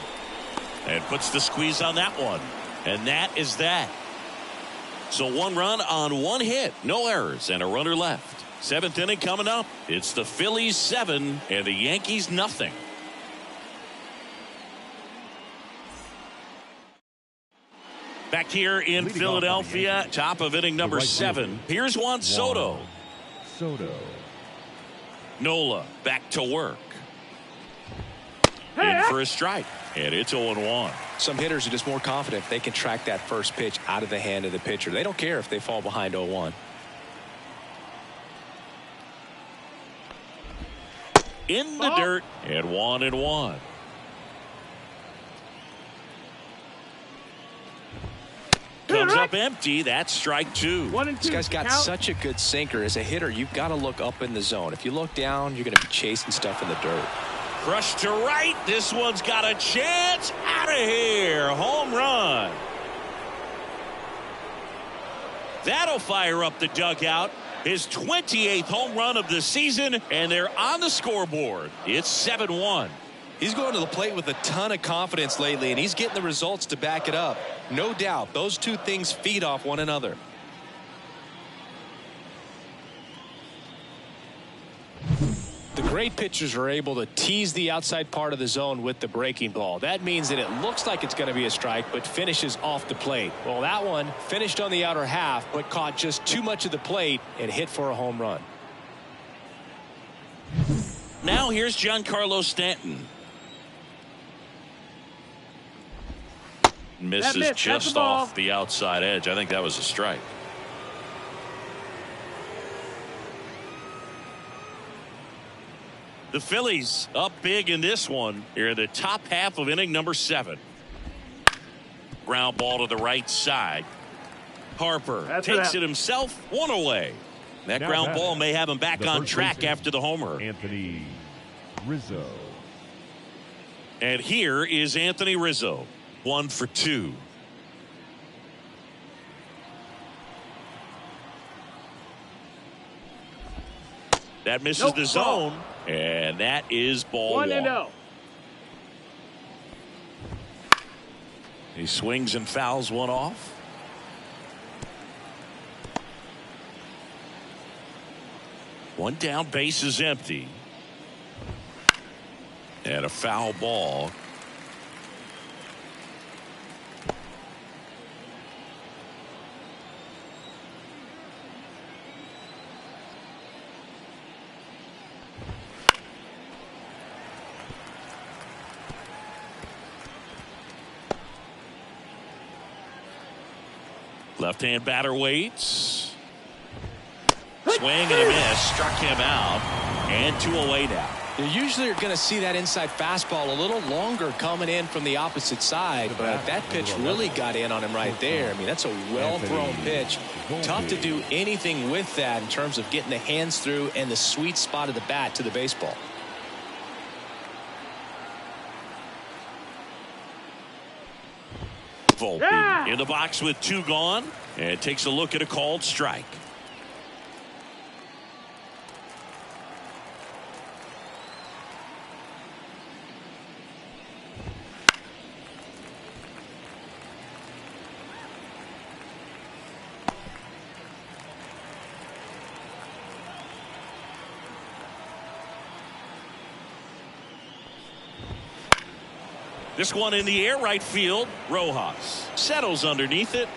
And puts the squeeze on that one. And that is that. So 1 run on 1 hit. No errors and a runner left. 7th inning coming up. It's the Phillies 7 and the Yankees nothing. Back here in Philadelphia, top of inning number 7. Here's Juan Soto. Nola back to work. In for a strike. And it's 0-1. Some hitters are just more confident if they can track that first pitch out of the hand of the pitcher. They don't care if they fall behind 0-1. In the dirt and 1-1. Comes up empty. That's strike 2. 1 and 2. This guy's got such a good sinker. As a hitter, you've got to look up in the zone. If you look down, you're going to be chasing stuff in the dirt. Crushed to right. This one's got a chance. Out of here. Home run. That'll fire up the dugout. His 28th home run of the season, and they're on the scoreboard. It's 7-1. He's going to the plate with a ton of confidence lately, and he's getting the results to back it up. No doubt, those two things feed off one another. The great pitchers are able to tease the outside part of the zone with the breaking ball. That means that it looks like it's going to be a strike, but finishes off the plate. Well, that one finished on the outer half, but caught just too much of the plate and hit for a home run. Now here's Giancarlo Stanton. Misses just off the outside edge. I think that was a strike. The Phillies up big in this one here in the top half of inning number 7. Ground ball to the right side. Harper takes it himself, 1 away. That Now ground ball may have him back on track after the homer. Anthony Rizzo. And here is Anthony Rizzo, 1 for 2. That misses the zone, and that is ball 1. He swings and fouls one off. One down, base is empty. And a foul ball. Left-hand batter waits. Swing and a miss. Struck him out. And 2 away now. You usually are going to see that inside fastball a little longer coming in from the opposite side, but that pitch really got in on him right there. I mean, that's a well-thrown pitch. Tough to do anything with that in terms of getting the hands through and the sweet spot of the bat to the baseball. Volpe in the box with 2 gone, and takes a look at a called strike. This one in the air, right field. Rojas settles underneath it,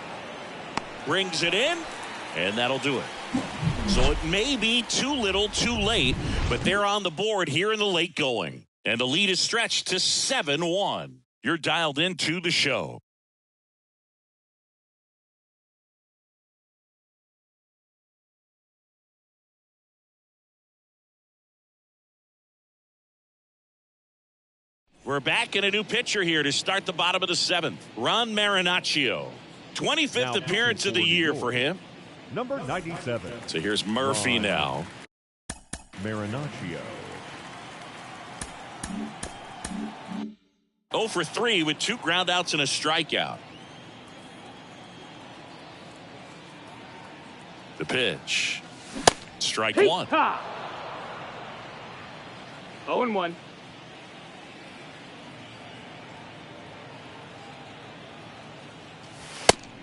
brings it in, and that'll do it. So it may be too little too late, but they're on the board here in the late going, and the lead is stretched to 7-1. You're dialed into the show. We're back in a new pitcher here to start the bottom of the 7th. Ron Marinaccio. 25th appearance of the year for him. Number 97. So here's Murphy now. Marinaccio. 0 for 3 with 2 groundouts and a strikeout. The pitch. Strike 1. 0-1.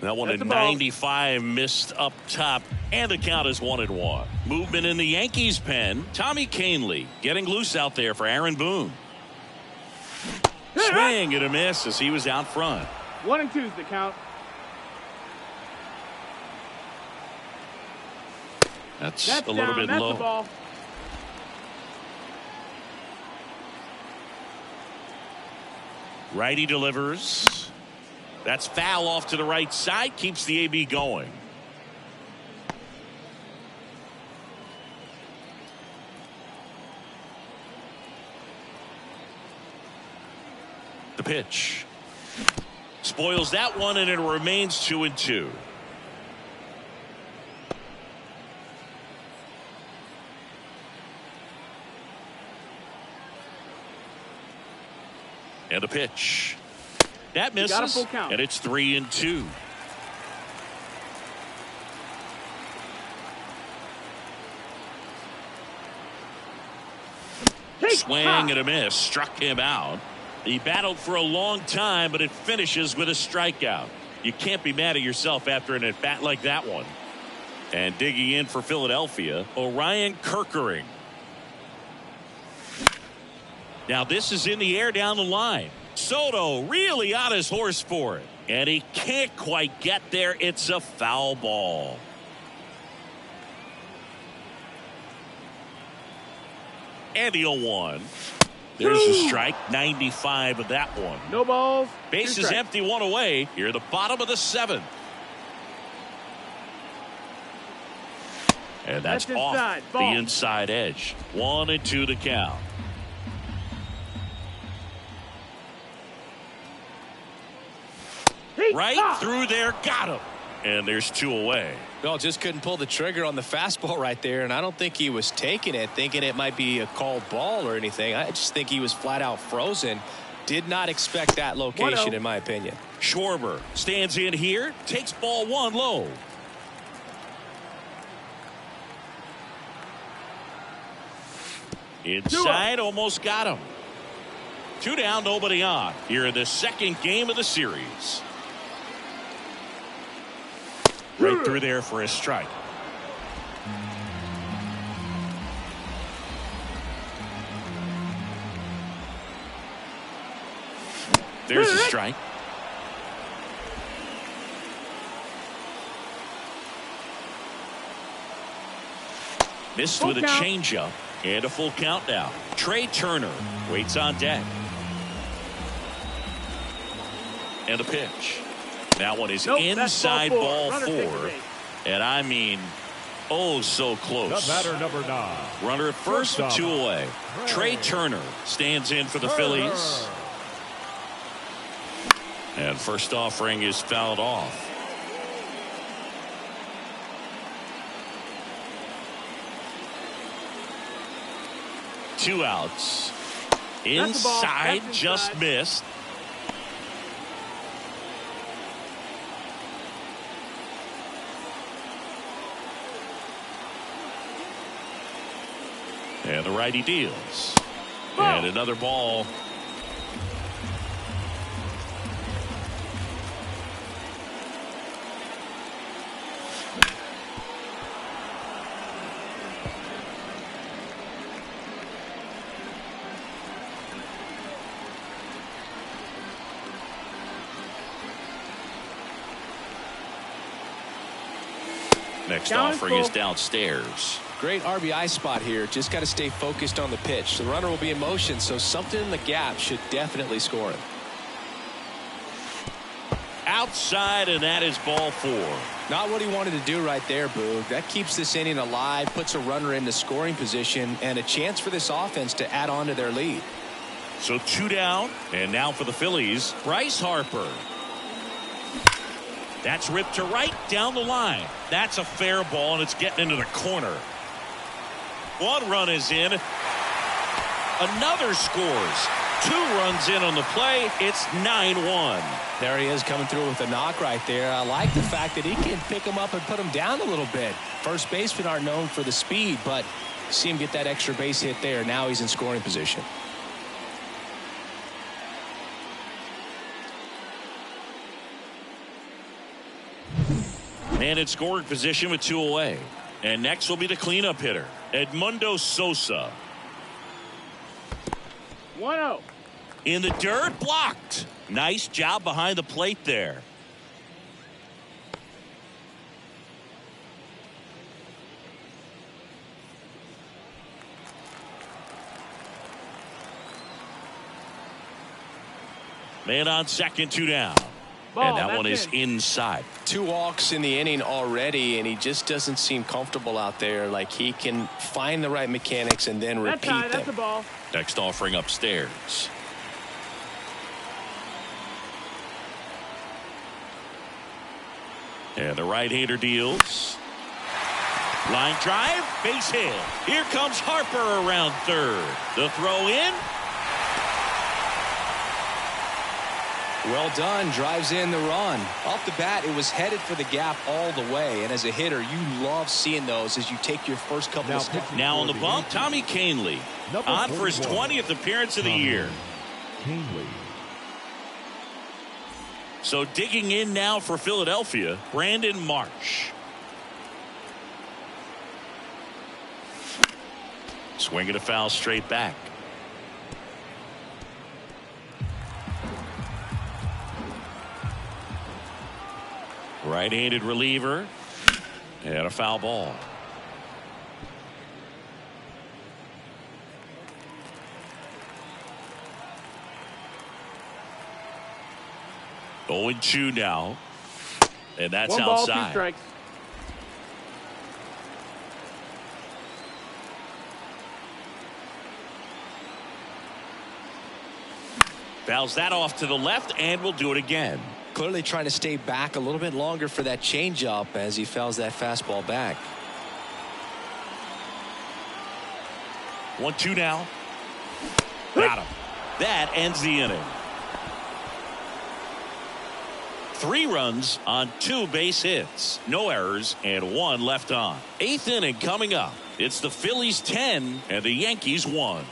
That one at 95 missed up top, and the count is 1-1. Movement in the Yankees pen. Tommy Kahnle getting loose out there for Aaron Boone. Swing and a miss as he was out front. 1-2 is the count. That's a little bit low. The ball. Righty delivers. That's foul off to the right side. Keeps the AB going. The pitch. Spoils that one, and it remains 2-2. And the pitch. That misses, and it's 3-2. Swing and a miss. Struck him out. He battled for a long time, but it finishes with a strikeout. You can't be mad at yourself after an at-bat like that one. And digging in for Philadelphia, Orion Kerkering. Now this is in the air down the line. Soto really on his horse for it. And he can't quite get there. It's a foul ball. And the 0-1. There's a strike. 95 of that one. No balls. Base is empty, one away. Here the bottom of the 7th. And that's off the inside edge. 1-2 to count. Right through there, got him. And there's 2 away. Well, just couldn't pull the trigger on the fastball right there, and I don't think he was taking it, thinking it might be a called ball or anything. I just think he was flat out frozen. Did not expect that location, in my opinion. Schwarber stands in here, takes ball 1 low. Inside, almost got him. 2 down, nobody on. Here in the 2nd game of the series. Right through there for a strike. There's a strike. Missed with a changeup and a full count now. Trey Turner waits on deck. And a pitch. That one is inside ball 4. And I mean, oh, so close. The batter, number 9. Runner at first with 2 away. Trey Turner stands in for the Phillies. And first offering is fouled off. Two outs. Inside, just missed. And the righty deals. And another ball. Next offering is downstairs. Great RBI spot here. Just got to stay focused on the pitch. The runner will be in motion, so something in the gap should definitely score him. Outside, and that is ball 4. Not what he wanted to do right there, Boog. That keeps this inning alive, puts a runner into scoring position, and a chance for this offense to add on to their lead. So 2 down, and now for the Phillies, Bryce Harper. That's ripped to right down the line. That's a fair ball, and it's getting into the corner. 1 run is in. Another scores. 2 runs in on the play. It's 9-1. There he is coming through with a knock right there. I like the fact that he can pick him up and put him down a little bit. First basemen aren't known for the speed, but see him get that extra base hit there. Now he's in scoring position. And in scoring position with 2 away. And next will be the cleanup hitter, Edmundo Sosa. 1-0. In the dirt, blocked. Nice job behind the plate there. Man on second, 2 down. And that one is inside. 2 walks in the inning already, and he just doesn't seem comfortable out there. Like he can find the right mechanics and then repeat them. That's a ball. Next offering upstairs. And the right-hander deals. Line drive, base hit. Here comes Harper around third. The throw in. Well done. Drives in the run. Off the bat, it was headed for the gap all the way. And as a hitter, you love seeing those as you take your first couple of steps. Now on the bump, Tommy Kahnle. On for his 20th appearance of the year. Kahnle. So digging in now for Philadelphia, Brandon Marsh. Swinging a foul straight back. Right-handed reliever. And a foul ball. Going 2 now. And that's One ball, outside. 2 strikes. Fouls that off to the left, and we'll do it again. Clearly trying to stay back a little bit longer for that changeup as he fouls that fastball back. 1-2 now. Got him. That ends the inning. 3 runs on 2 base hits. No errors and 1 left on. 8th inning coming up. It's the Phillies 10 and the Yankees 1.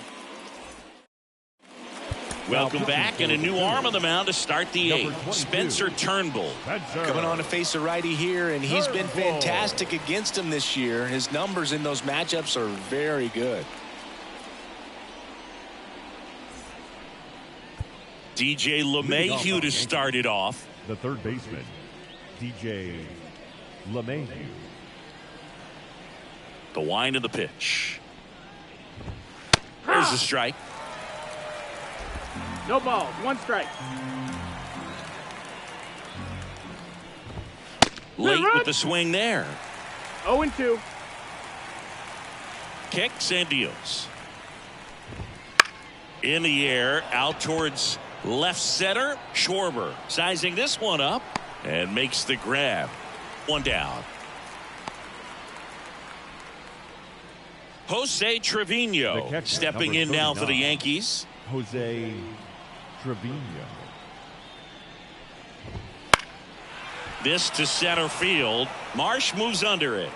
Welcome back, and a new arm on the mound to start the 8th. Spencer Turnbull. Coming on to face a righty here, and he's been fantastic against him this year. His numbers in those matchups are very good. DJ LeMahieu to start it off. The third baseman, DJ LeMahieu. The wind of the pitch. There's the strike. No balls, 1 strike. Late with the swing there. 0-2. Kicks and deals. In the air, out towards left center. Schwarber sizing this one up and makes the grab. 1 down. Jose Trevino stepping in now for the Yankees. Jose Trevino. This to center field. Marsh moves under it.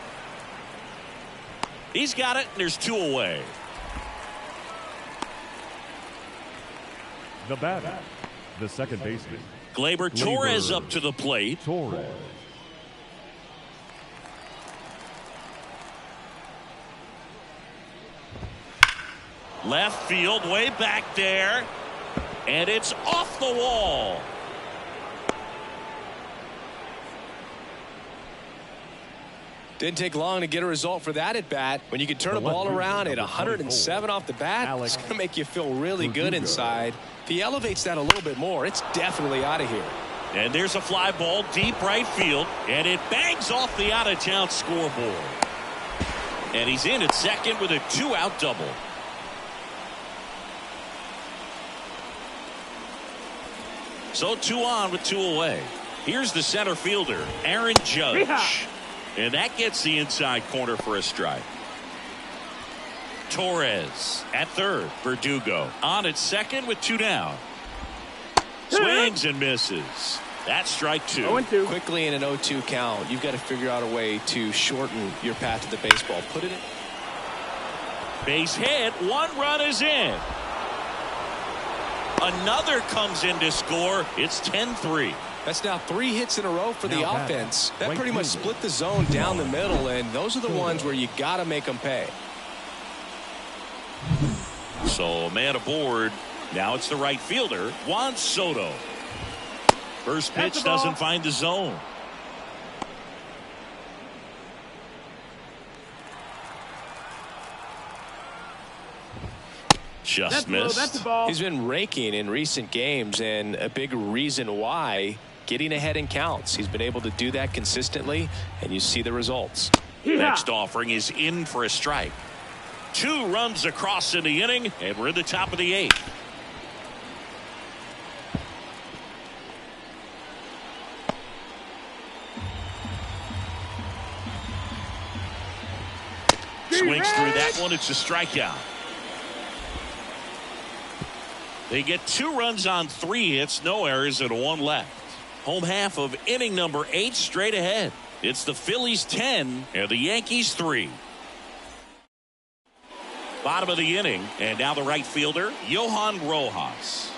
He's got it, and there's 2 away. The batter, the second baseman, Gleyber Torres up to the plate. Torres. Left field, way back there. And it's off the wall. Didn't take long to get a result for that at bat. When you can turn a ball around at 107 off the bat, it's going to make you feel really good inside. If he elevates that a little bit more, it's definitely out of here. And there's a fly ball deep right field, and it bangs off the out-of-town scoreboard. And he's in at second with a 2-out double. So 2 on with 2 away. Here's the center fielder, Aaron Judge. Yeehaw! And that gets the inside corner for a strike. Torres at third. Verdugo on at second with 2 down. Swings and misses. That's strike 2. 0-2. Quickly in an 0-2 count, you've got to figure out a way to shorten your path to the baseball. Put it in. Base hit. 1 run is in. Another comes in to score. It's 10-3. That's now 3 hits in a row for the offense. That pretty much split the zone down the middle, and those are the ones where you got to make them pay. So a man aboard. Now it's the right fielder, Juan Soto. First pitch doesn't find the zone. Just missed. That's a ball. He's been raking in recent games, and a big reason why, getting ahead in counts. He's been able to do that consistently, and you see the results. Next offering is in for a strike. 2 runs across in the inning, and we're in the top of the 8th. Swings through that one. It's a strikeout. They get 2 runs on 3 hits, no errors, and 1 left. Home half of inning number 8 straight ahead. It's the Phillies 10 and the Yankees 3. Bottom of the inning, and now the right fielder, Johan Rojas.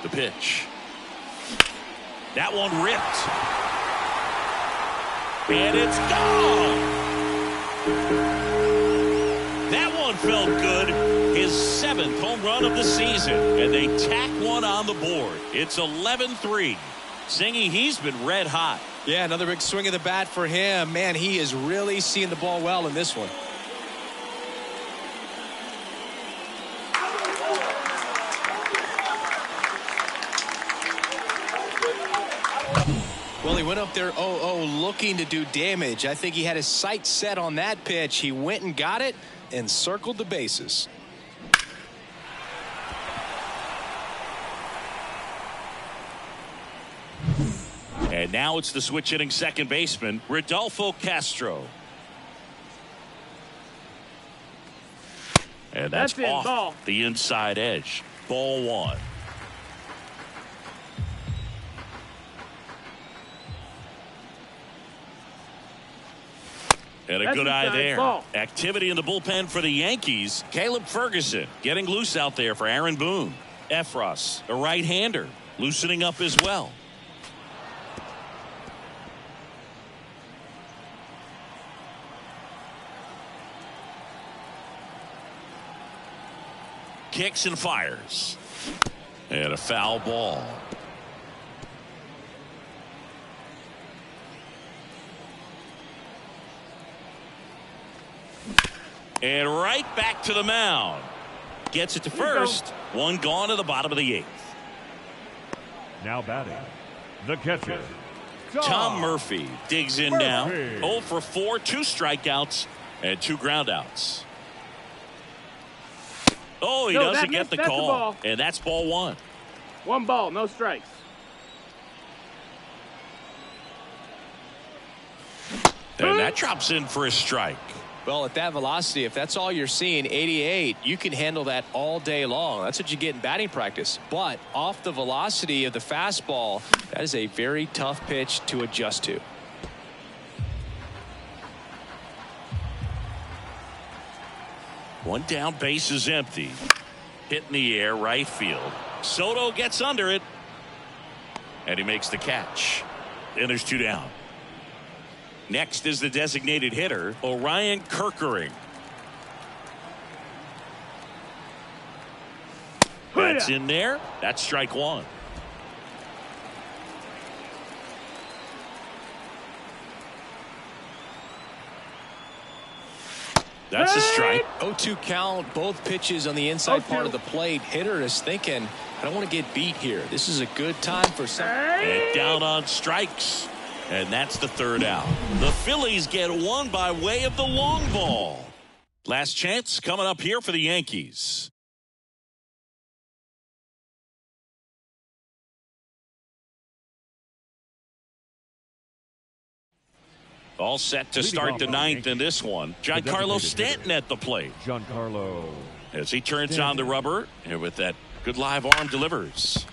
The pitch. That one ripped. And it's gone. That one felt good. His 7th home run of the season. And they tack one on the board. It's 11-3. Singy, he's been red hot. Yeah, another big swing of the bat for him. Man, he is really seeing the ball well in this one. Well, he went up there 0-0 looking to do damage. I think he had his sights set on that pitch. He went and got it and circled the bases. And now it's the switch hitting second baseman, Rodolfo Castro. And that's off ball. The inside edge. Ball 1. And a good eye there. Ball. Activity in the bullpen for the Yankees. Caleb Ferguson getting loose out there for Aaron Boone. Efros, a right-hander, loosening up as well. Kicks and fires. And a foul ball. And right back to the mound. Gets it to first. One gone to the bottom of the 8th. Now batting, the catcher, Tom Murphy digs in now. 0 for 4, 2 strikeouts, and 2 groundouts. Oh, he doesn't get the call. And that's ball 1. 1 ball, no strikes. And that drops in for a strike. Well, at that velocity, if that's all you're seeing, 88, you can handle that all day long. That's what you get in batting practice. But off the velocity of the fastball, that is a very tough pitch to adjust to. One down, base is empty. Hit in the air, right field. Soto gets under it. And he makes the catch. And there's 2 down. Next is the designated hitter, Orion Kerkering. That's in there. That's strike 1. That's a strike. 0-2 count, both pitches on the inside part of the plate. Hitter is thinking, I don't want to get beat here. This is a good time for some. And down on strikes. And that's the 3rd out. The Phillies get one by way of the long ball. Last chance coming up here for the Yankees. All set to start the 9th in this one. Giancarlo Stanton at the plate. Giancarlo. As he turns on the rubber and with that good live arm delivers.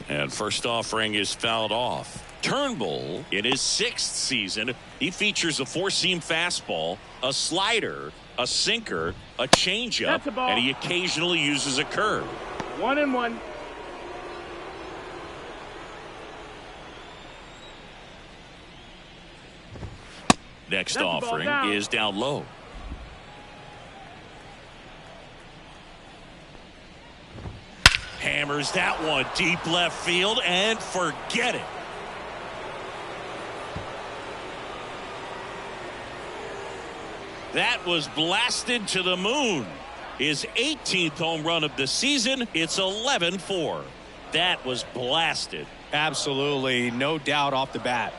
And first offering is fouled off. Turnbull, in his 6th season, he features a 4-seam fastball, a slider, a sinker, a changeup, and he occasionally uses a curve. 1-1. Next offering is down low. Hammers that one deep left field and forget it. That was blasted to the moon. His 18th home run of the season. It's 11-4. That was blasted. Absolutely, no doubt off the bat.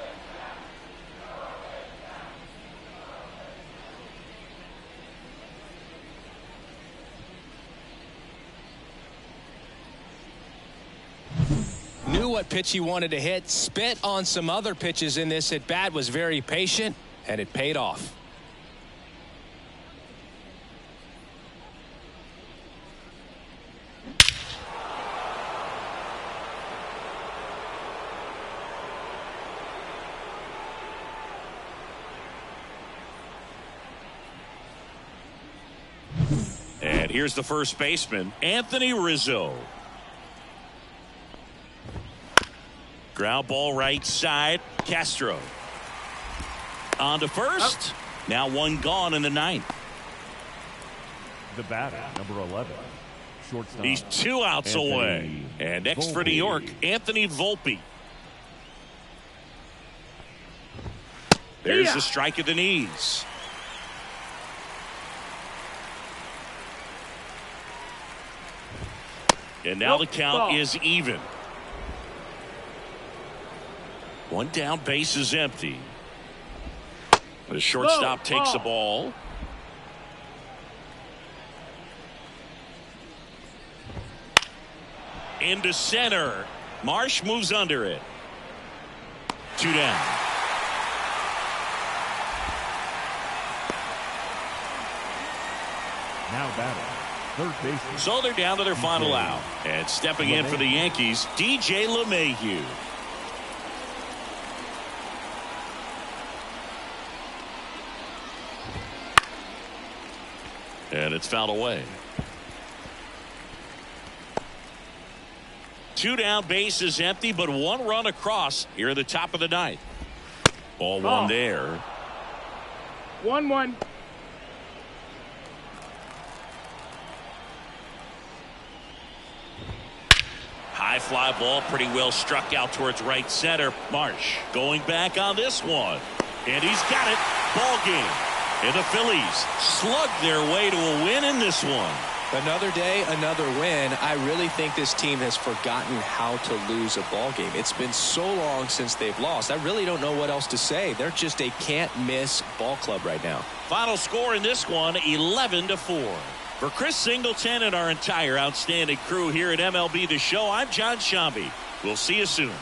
Knew what pitch he wanted to hit, spit on some other pitches in this at bat, was very patient, and it paid off. here's the first baseman, Anthony Rizzo. Ground ball right side, Castro. On to first. Now one gone in the ninth. The batter, number 11. Shortstop. He's 2 outs away. And next for New York, Anthony Volpe. There's the strike at the knees. And now the count is even. One down, base is empty. The shortstop takes the ball. Into center. Marsh moves under it. 2 down. Now batting, third baseman. So they're down to their final out. And stepping in for the Yankees, DJ LeMahieu. And it's fouled away. 2 down, base is empty, but 1 run across here at the top of the ninth. Ball 1 there. 1-1. High fly ball, pretty well struck out towards right center. Marsh going back on this one. And he's got it. Ball game. And the Phillies slug their way to a win in this one. Another day, another win. I really think this team has forgotten how to lose a ball game. It's been so long since they've lost. I really don't know what else to say. They're just a can't-miss ball club right now. Final score in this one, 11-4. For Chris Singleton and our entire outstanding crew here at MLB The Show, I'm John Shambi. We'll see you soon.